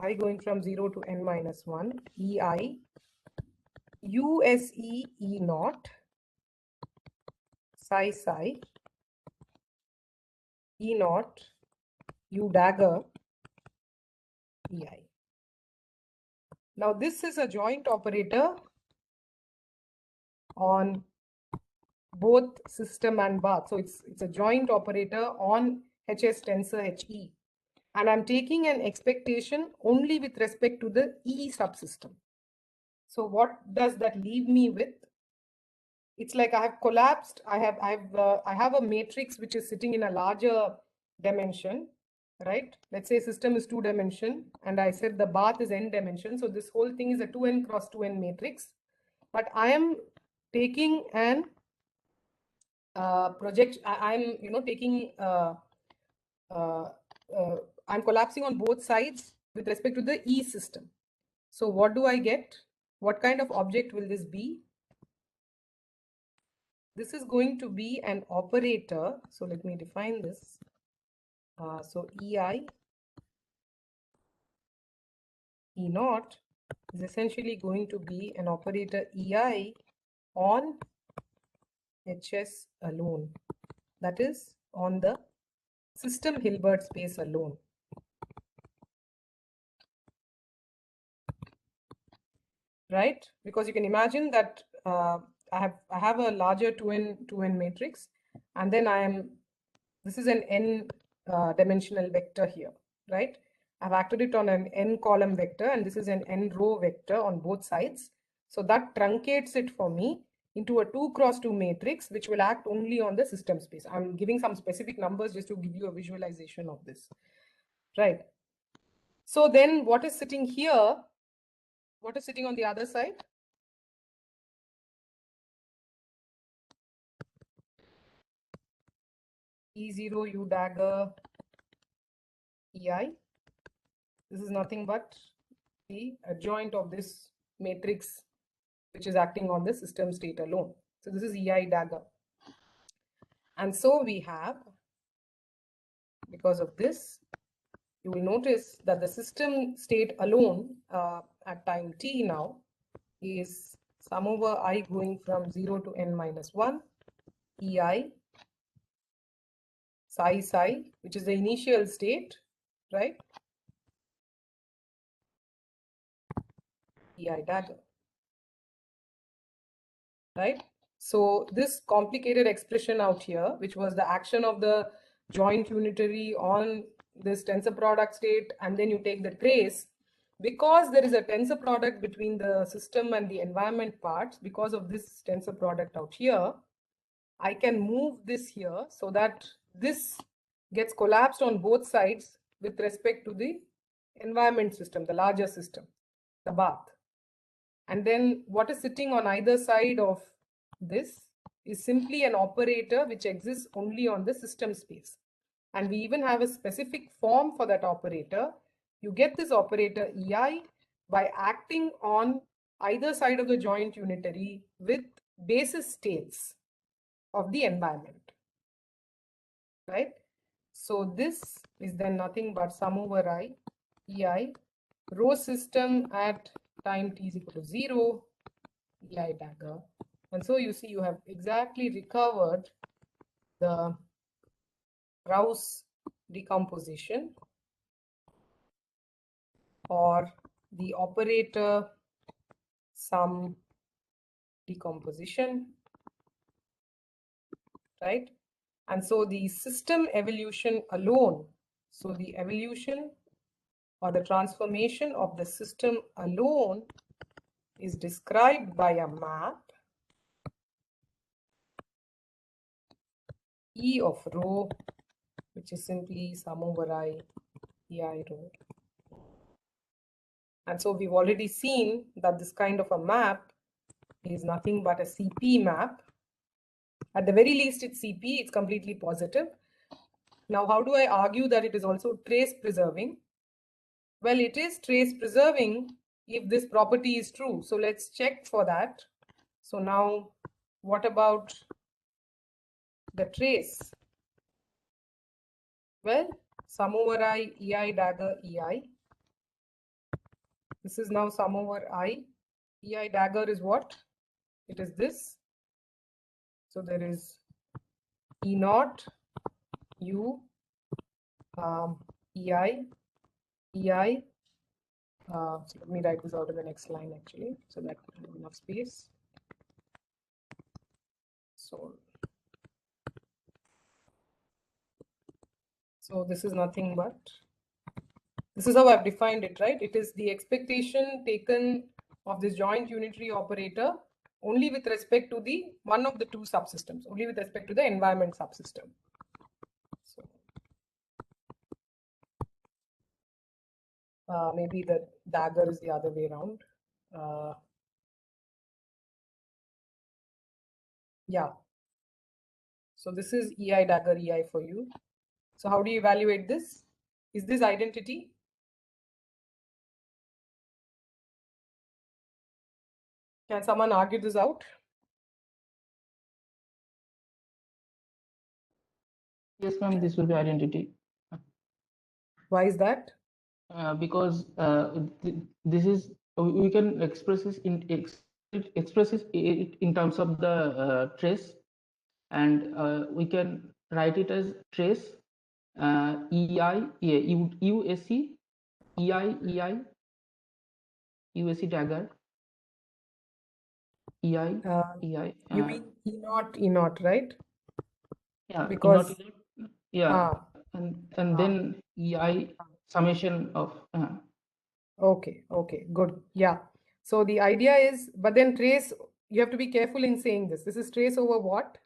I going from 0 to n-1, EI, USE E0, psi psi, E0, U dagger, EI. Now this is a joint operator on both system and bath. So it's a joint operator on HS tensor HE. And I'm taking an expectation only with respect to the E subsystem. So what does that leave me with? It's like I have collapsed. I have a matrix which is sitting in a larger dimension, right? Let's say system is 2-dimension and I said the bath is n-dimension. So this whole thing is a 2n cross 2n matrix. But I am taking an I'm taking I'm collapsing on both sides with respect to the E system. So what do I get? What kind of object will this be? This is going to be an operator. So let me define this. So EI, E naught is essentially going to be an operator EI on HS alone. That is on the system Hilbert space alone. Right? Because you can imagine that I have a larger 2n matrix, and then this is an n dimensional vector here, right? I've acted it on an n column vector, and this is an n row vector on both sides. So that truncates it for me into a 2 cross 2 matrix, which will act only on the system space. I'm giving some specific numbers just to give you a visualization of this, right? So then what is sitting here? What is sitting on the other side? E0 U dagger EI. This is nothing but the adjoint of this matrix which is acting on the system state alone. So this is EI dagger. And so we have, because of this, you will notice that the system state alone at time t now is sum over I going from 0 to n minus 1 EI psi, which is the initial state, right? EI dagger, right? So this complicated expression out here, which was the action of the joint unitary on this tensor product state, and then you take the trace, because there is a tensor product between the system and the environment parts, because of this tensor product out here, I can move this here so that this gets collapsed on both sides with respect to the environment system, the larger system, the bath. And then what is sitting on either side of this is simply an operator which exists only on the system space. And we even have a specific form for that operator. You get this operator EI by acting on either side of the joint unitary with basis states of the environment, right? So this is then nothing but sum over I, EI, row system at time t is equal to 0, EI dagger. And so you see you have exactly recovered the Choi-Kraus decomposition or the operator sum decomposition, right? And so the system evolution alone, so the evolution or the transformation of the system alone is described by a map E of rho, which is simply sum over I, EI rho. And so we've already seen that this kind of a map is nothing but a CP map. At the very least, it's CP, it's completely positive. Now, how do I argue that it is also trace preserving? Well, it is trace preserving if this property is true. So let's check for that. So now, what about the trace? Well, sum over I, EI dagger, EI. This is now sum over I. EI dagger is what? It is this. So there is E naught, U, EI, EI. So let me write this out in the next line actually, so that I have enough space. So this is nothing but, this is how I've defined it, right? It is the expectation taken of this joint unitary operator only with respect to the one of the two subsystems, only with respect to the environment subsystem. So Maybe the dagger is the other way around. Yeah. So this is EI dagger EI for you. So how do you evaluate this? Is this identity? Can someone argue this out? Yes, ma'am, this will be identity. Why is that? Because this is, we can express this in terms of the trace, and we can write it as trace EI, USC, EI, USC dagger, EI. You mean E naught, right? Yeah, Because yeah, and then EI summation of. Okay, good. Yeah. So the idea is, but then trace, you have to be careful in saying this. This is trace over what?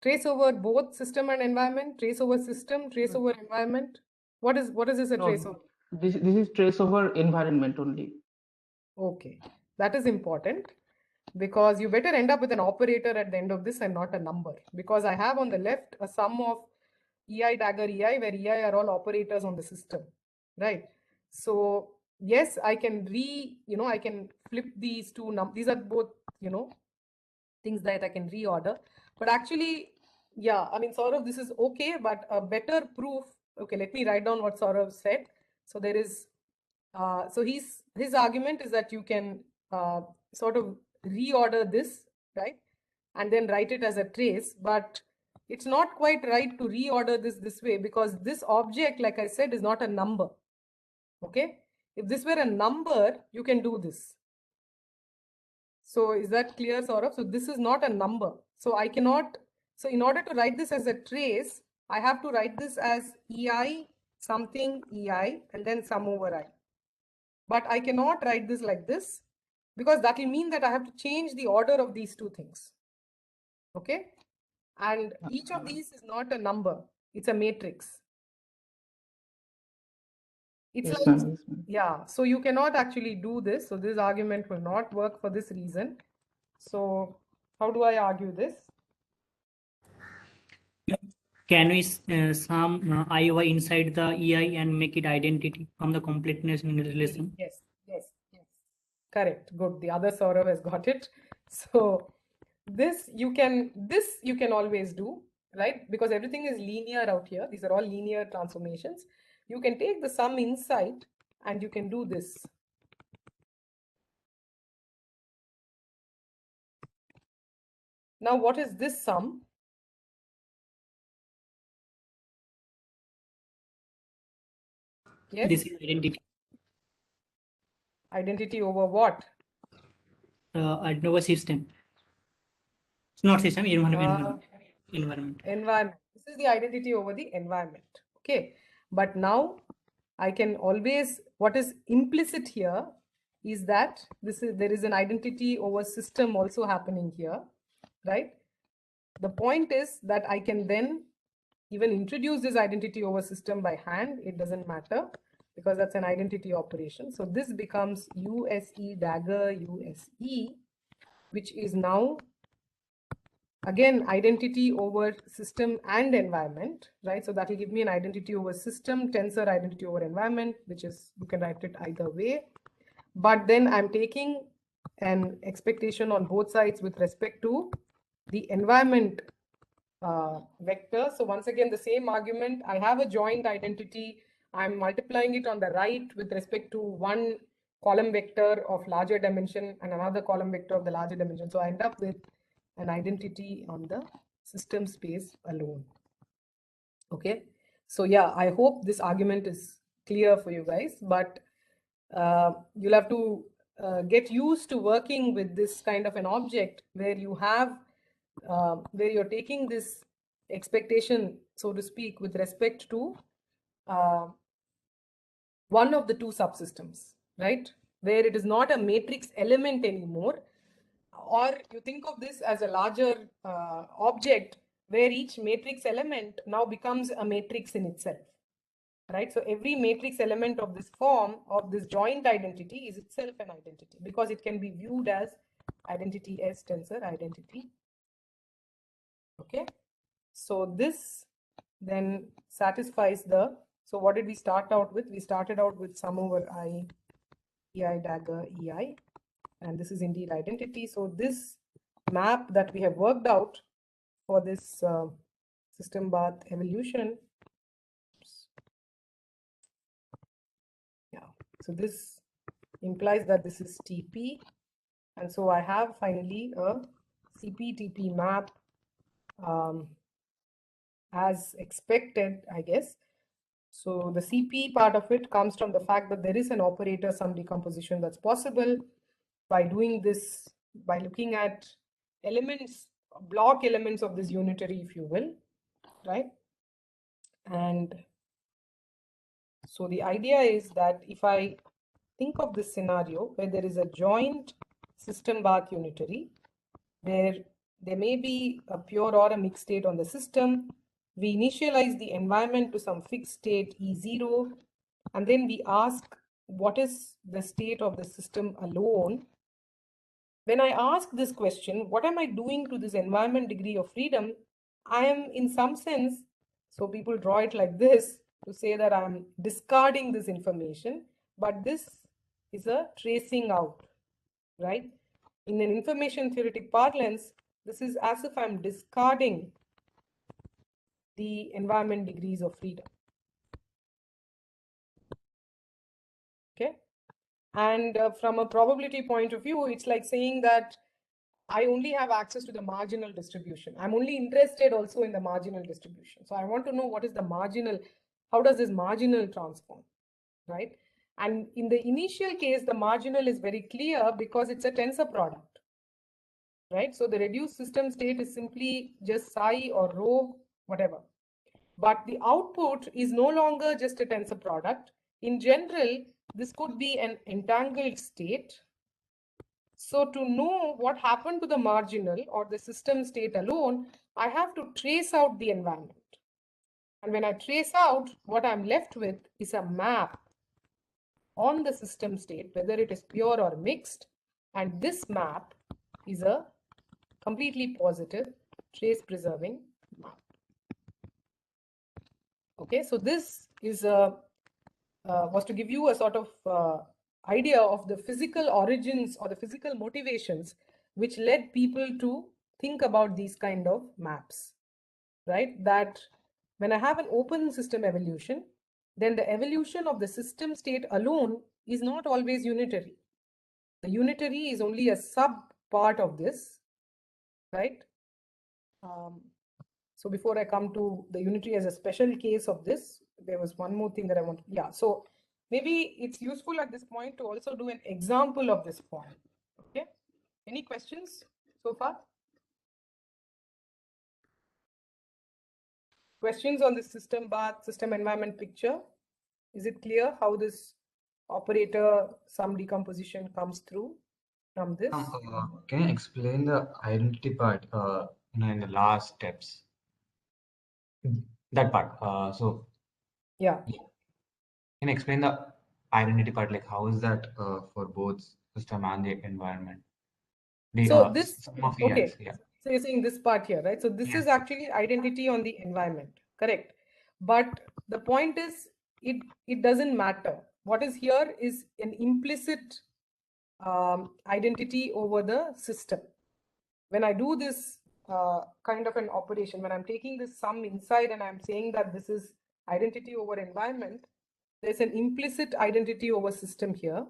Trace over both system and environment, trace over system, trace over environment. What is this a trace over? This is trace over environment only. Okay, that is important because you better end up with an operator at the end of this and not a number, because I have on the left a sum of EI dagger EI, where EI are all operators on the system, right? So yes, I can I can flip these two these are both, things that I can reorder, but actually, yeah, I mean, Saurav, this is okay, but a better proof. Okay, let me write down what Saurav said. So there is, so his argument is that you can sort of reorder this, right? And then write it as a trace, but it's not quite right to reorder this way, because this object, like I said, is not a number. Okay. If this were a number, you can do this. So is that clear, Saurabh? So this is not a number. So I cannot, so in order to write this as a trace, I have to write this as EI something EI and then sum over I. But I cannot write this like this, because that will mean that I have to change the order of these two things. Okay. And each of these is not a number. It's a matrix. It's Yes, like, ma'am. yeah, so you cannot actually do this. So this argument will not work for this reason. So how do I argue this? Can we sum IOI inside the EI and make it identity from the completeness relation? Yes. Correct. Good. The other Saurav has got it. So this you can always do, right? Because everything is linear out here. These are all linear transformations. You can take the sum inside and you can do this. Now, what is this sum? Yes. This is identity. Identity over what? Over system. It's not system, environment. Environment. This is the identity over the environment. Okay. But now I can always, what is implicit here is that there is an identity over system also happening here, right? The point is that I can then even introduce this identity over system by hand. It doesn't matter, because that's an identity operation. So this becomes USE dagger USE, which is now again identity over system and environment, right? So that will give me an identity over system, tensor identity over environment, which is, you can write it either way. But then I'm taking an expectation on both sides with respect to the environment vector. So once again, the same argument, I have a joint identity. I'm multiplying it on the right with respect to one column vector of larger dimension and another column vector of the larger dimension. So I end up with an identity on the system space alone. Okay. So yeah, I hope this argument is clear for you guys, but you'll have to get used to working with this kind of an object where you have where you're taking this expectation, so to speak, with respect to one of the two subsystems, right? Where it is not a matrix element anymore, or you think of this as a larger object where each matrix element now becomes a matrix in itself, right? So every matrix element of this form, of this joint identity, is itself an identity, because it can be viewed as identity S tensor identity. Okay, so this then satisfies the, so what did we start out with? We started out with sum over I, EI dagger EI, and this is indeed identity. So this map that we have worked out for this system bath evolution, yeah, so this implies that this is TP, and so I have finally a CP-TP map as expected, I guess. So the CP part of it comes from the fact that there is an operator sum decomposition that's possible by doing this, by looking at elements, block elements of this unitary, if you will, right? And so the idea is that if I think of this scenario where there is a joint system bath unitary, where there may be a pure or a mixed state on the system, we initialize the environment to some fixed state E0, and then we ask what is the state of the system alone. When I ask this question, what am I doing to this environment degree of freedom? I am in some sense, so people draw it like this to say that I'm discarding this information, but this is a tracing out, right? In an information theoretic parlance, this is as if I'm discarding the environment degrees of freedom. Okay. And from a probability point of view, it's like saying that I only have access to the marginal distribution. I'm only interested also in the marginal distribution. So I want to know what is the marginal, how does this marginal transform, right? And in the initial case, the marginal is very clear because it's a tensor product, right? So the reduced system state is simply just psi or rho, whatever. But the output is no longer just a tensor product. In general, this could be an entangled state. So to know what happened to the marginal or the system state alone, I have to trace out the environment. And when I trace out, what I'm left with is a map on the system state, whether it is pure or mixed. And this map is a completely positive trace preserving map. Okay, so this is was to give you a sort of idea of the physical origins or the physical motivations which led people to think about these kind of maps, right? That when I have an open system evolution, then the evolution of the system state alone is not always unitary. The unitary is only a sub part of this, right? So before I come to the unitary as a special case of this, there was one more thing that I want. Yeah, so maybe it's useful at this point to also do an example of this form. Okay, any questions so far? Questions on this system bath, system environment picture? Is it clear how this operator sum decomposition comes through from this? Can you explain the identity part in the last steps? That part. Yeah. Can you explain the identity part? Like, how is that for both system and the environment? So this, Sum of okay. EIs, yeah. So you're saying this part here, right? So this is actually identity on the environment, correct? But the point is, it doesn't matter. What is here is an implicit identity over the system. When I do this kind of an operation, when I'm taking this sum inside and I'm saying that this is identity over environment, there's an implicit identity over system here,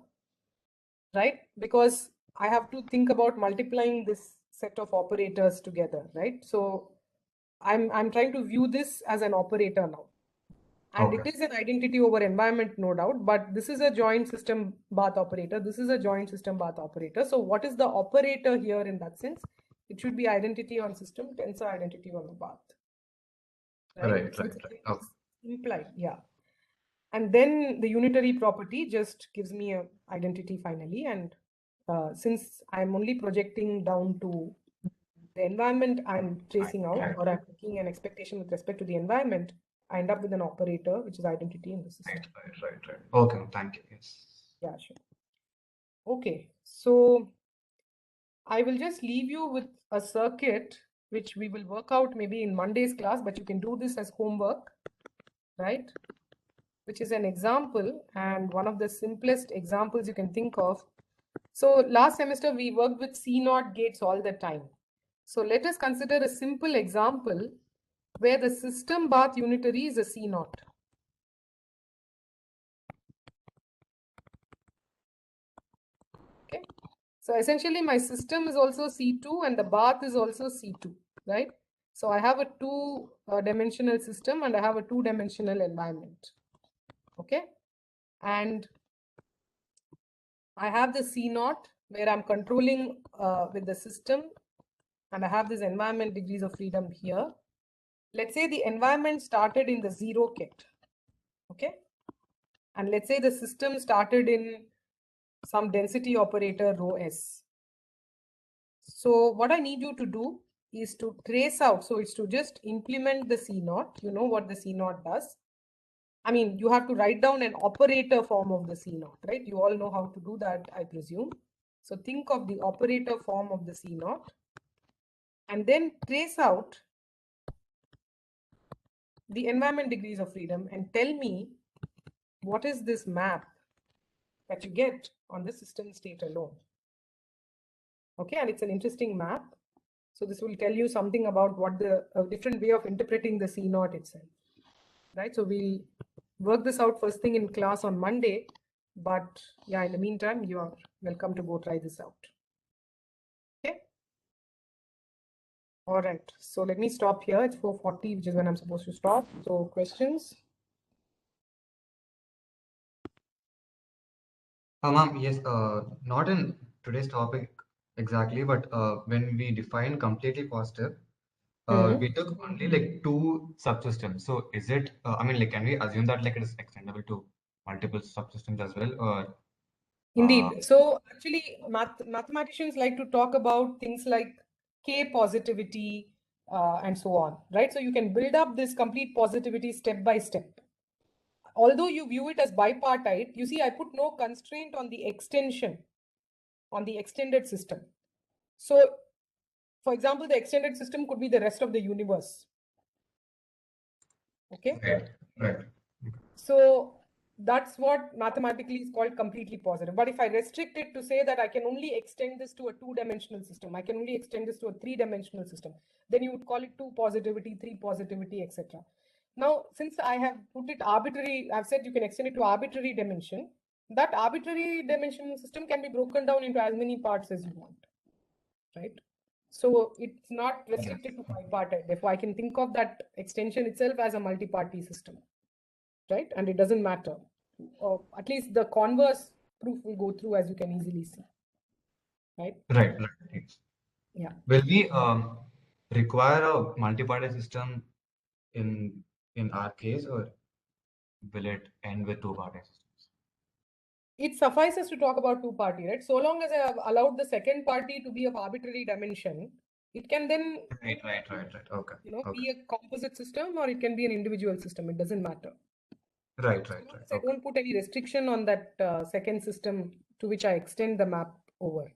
right? Because I have to think about multiplying this set of operators together, right? So I'm trying to view this as an operator now. And it is an identity over environment, no doubt, but this is a joint system bath operator. This is a joint system bath operator. So what is the operator here in that sense? It should be identity on system, tensor identity on the bath. Right. Okay. Implied, yeah. And then the unitary property just gives me an identity finally. And since I'm only projecting down to the environment I'm tracing out, or I'm making an expectation with respect to the environment, I end up with an operator which is identity in the system. Right. Okay, thank you. Yes. Yeah, sure. Okay, so I will just leave you with a circuit which we will work out maybe in Monday's class, but you can do this as homework, right? Which is an example, and one of the simplest examples you can think of. So last semester we worked with C0 gates all the time. So let us consider a simple example where the system bath unitary is a C0. Okay. So essentially my system is also C2 and the bath is also C2, right? So I have a two-dimensional system and I have a two-dimensional environment. Okay. And I have the C0 where I'm controlling with the system, and I have this environment degrees of freedom here. Let's say the environment started in the 0 kit. Okay. And let's say the system started in some density operator rho s. So what I need you to do is to trace out. So it's to just implement the C0. You know what the C0 does. I mean, you have to write down an operator form of the C0, right? You all know how to do that, I presume. So think of the operator form of the C0 and then trace out the environment degrees of freedom and tell me what is this map that you get on the system state alone. Okay, and it's an interesting map. So this will tell you something about what the different way of interpreting the C0 itself, right? So we'll work this out first thing in class on Monday, but yeah, in the meantime, you are welcome to go try this out. Okay. All right, so let me stop here. It's 4:40, which is when I'm supposed to stop. So questions? Ma'am, yes, not in today's topic exactly, but when we define completely positive, we took only like two subsystems. So is it, I mean, like, can we assume that like it is extendable to multiple subsystems as well, or? Indeed. So actually, mathematicians like to talk about things like K positivity and so on, right? So you can build up this complete positivity step by step. Although you view it as bipartite, you see, I put no constraint on the extension, on the extended system. So, for example, the extended system could be the rest of the universe. Okay. Right. So that's what mathematically is called completely positive. But if I restrict it to say that I can only extend this to a two-dimensional system, I can only extend this to a three-dimensional system, then you would call it two positivity, three positivity, etc. Now, since I have put it arbitrary, I've said you can extend it to arbitrary dimension. That arbitrary dimension system can be broken down into as many parts as you want, right? So it's not restricted to bipartite. Therefore, I can think of that extension itself as a multi-party system, right? And it doesn't matter. Or at least the converse proof will go through, as you can easily see, right? Right. Yeah. Will we require a multi-party system in our case, or will it end with two-party systems? It suffices to talk about two-party, right? So long as I have allowed the second party to be of arbitrary dimension, it can then Right. Okay. be a composite system, or it can be an individual system. It doesn't matter. Right. I don't put any restriction on that second system to which I extend the map over.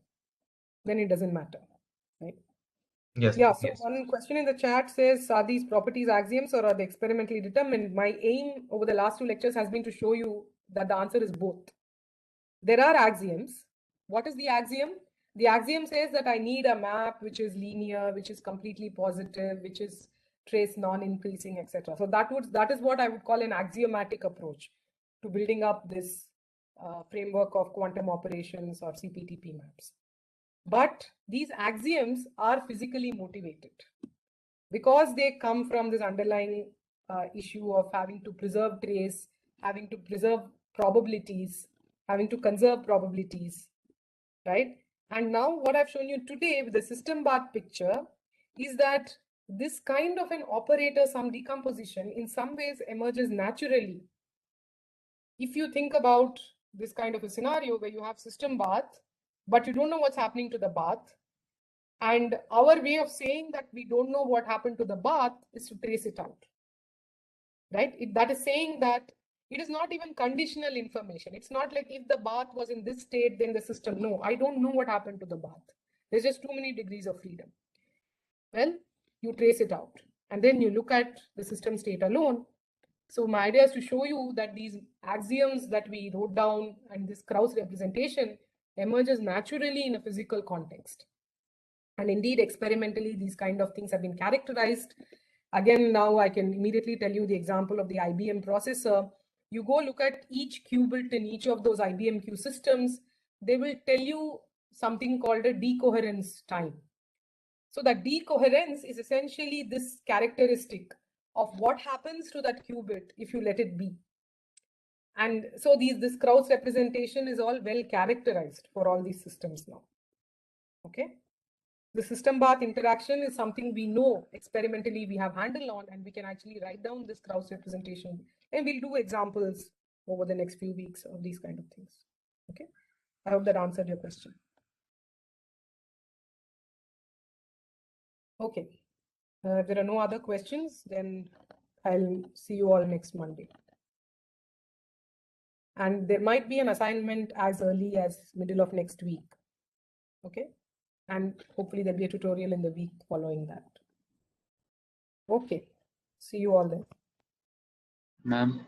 Then it doesn't matter, right? Yes. Yeah, so one question in the chat says, are these properties axioms or are they experimentally determined? My aim over the last two lectures has been to show you that the answer is both. There are axioms. What is the axiom? The axiom says that I need a map which is linear, which is completely positive, which is trace non-increasing, etc. So that is what I would call an axiomatic approach to building up this framework of quantum operations or CPTP maps. But these axioms are physically motivated because they come from this underlying issue of having to preserve trace, having to preserve probabilities, having to conserve probabilities, right? And now what I've shown you today with the system bath picture is that this kind of an operator sum decomposition in some ways emerges naturally. If you think about this kind of a scenario where you have system bath, but you don't know what's happening to the bath, And our way of saying that we don't know what happened to the bath is to trace it out, right? That is saying that it is not even conditional information. It's not like if the bath was in this state, then the system. No, I don't know what happened to the bath. There's just too many degrees of freedom. Well, you trace it out and then you look at the system state alone. So my idea is to show you that these axioms that we wrote down and this Krauss representation emerges naturally in a physical context. And indeed, experimentally, these kind of things have been characterized. Again, now I can immediately tell you the example of the IBM processor. You go look at each qubit in each of those IBM Q systems, they will tell you something called a decoherence time. So that decoherence is essentially this characteristic of what happens to that qubit if you let it be. And so this Krauss representation is all well characterized for all these systems now. Okay. The system bath interaction is something we know experimentally we have handle on, and we can actually write down this Krauss representation, and we'll do examples over the next few weeks of these kind of things. Okay. I hope that answered your question. Okay. If there are no other questions, then I'll see you all next Monday. And there might be an assignment as early as middle of next week. Okay. And hopefully there'll be a tutorial in the week following that. Okay. See you all then. Ma'am.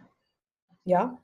Yeah.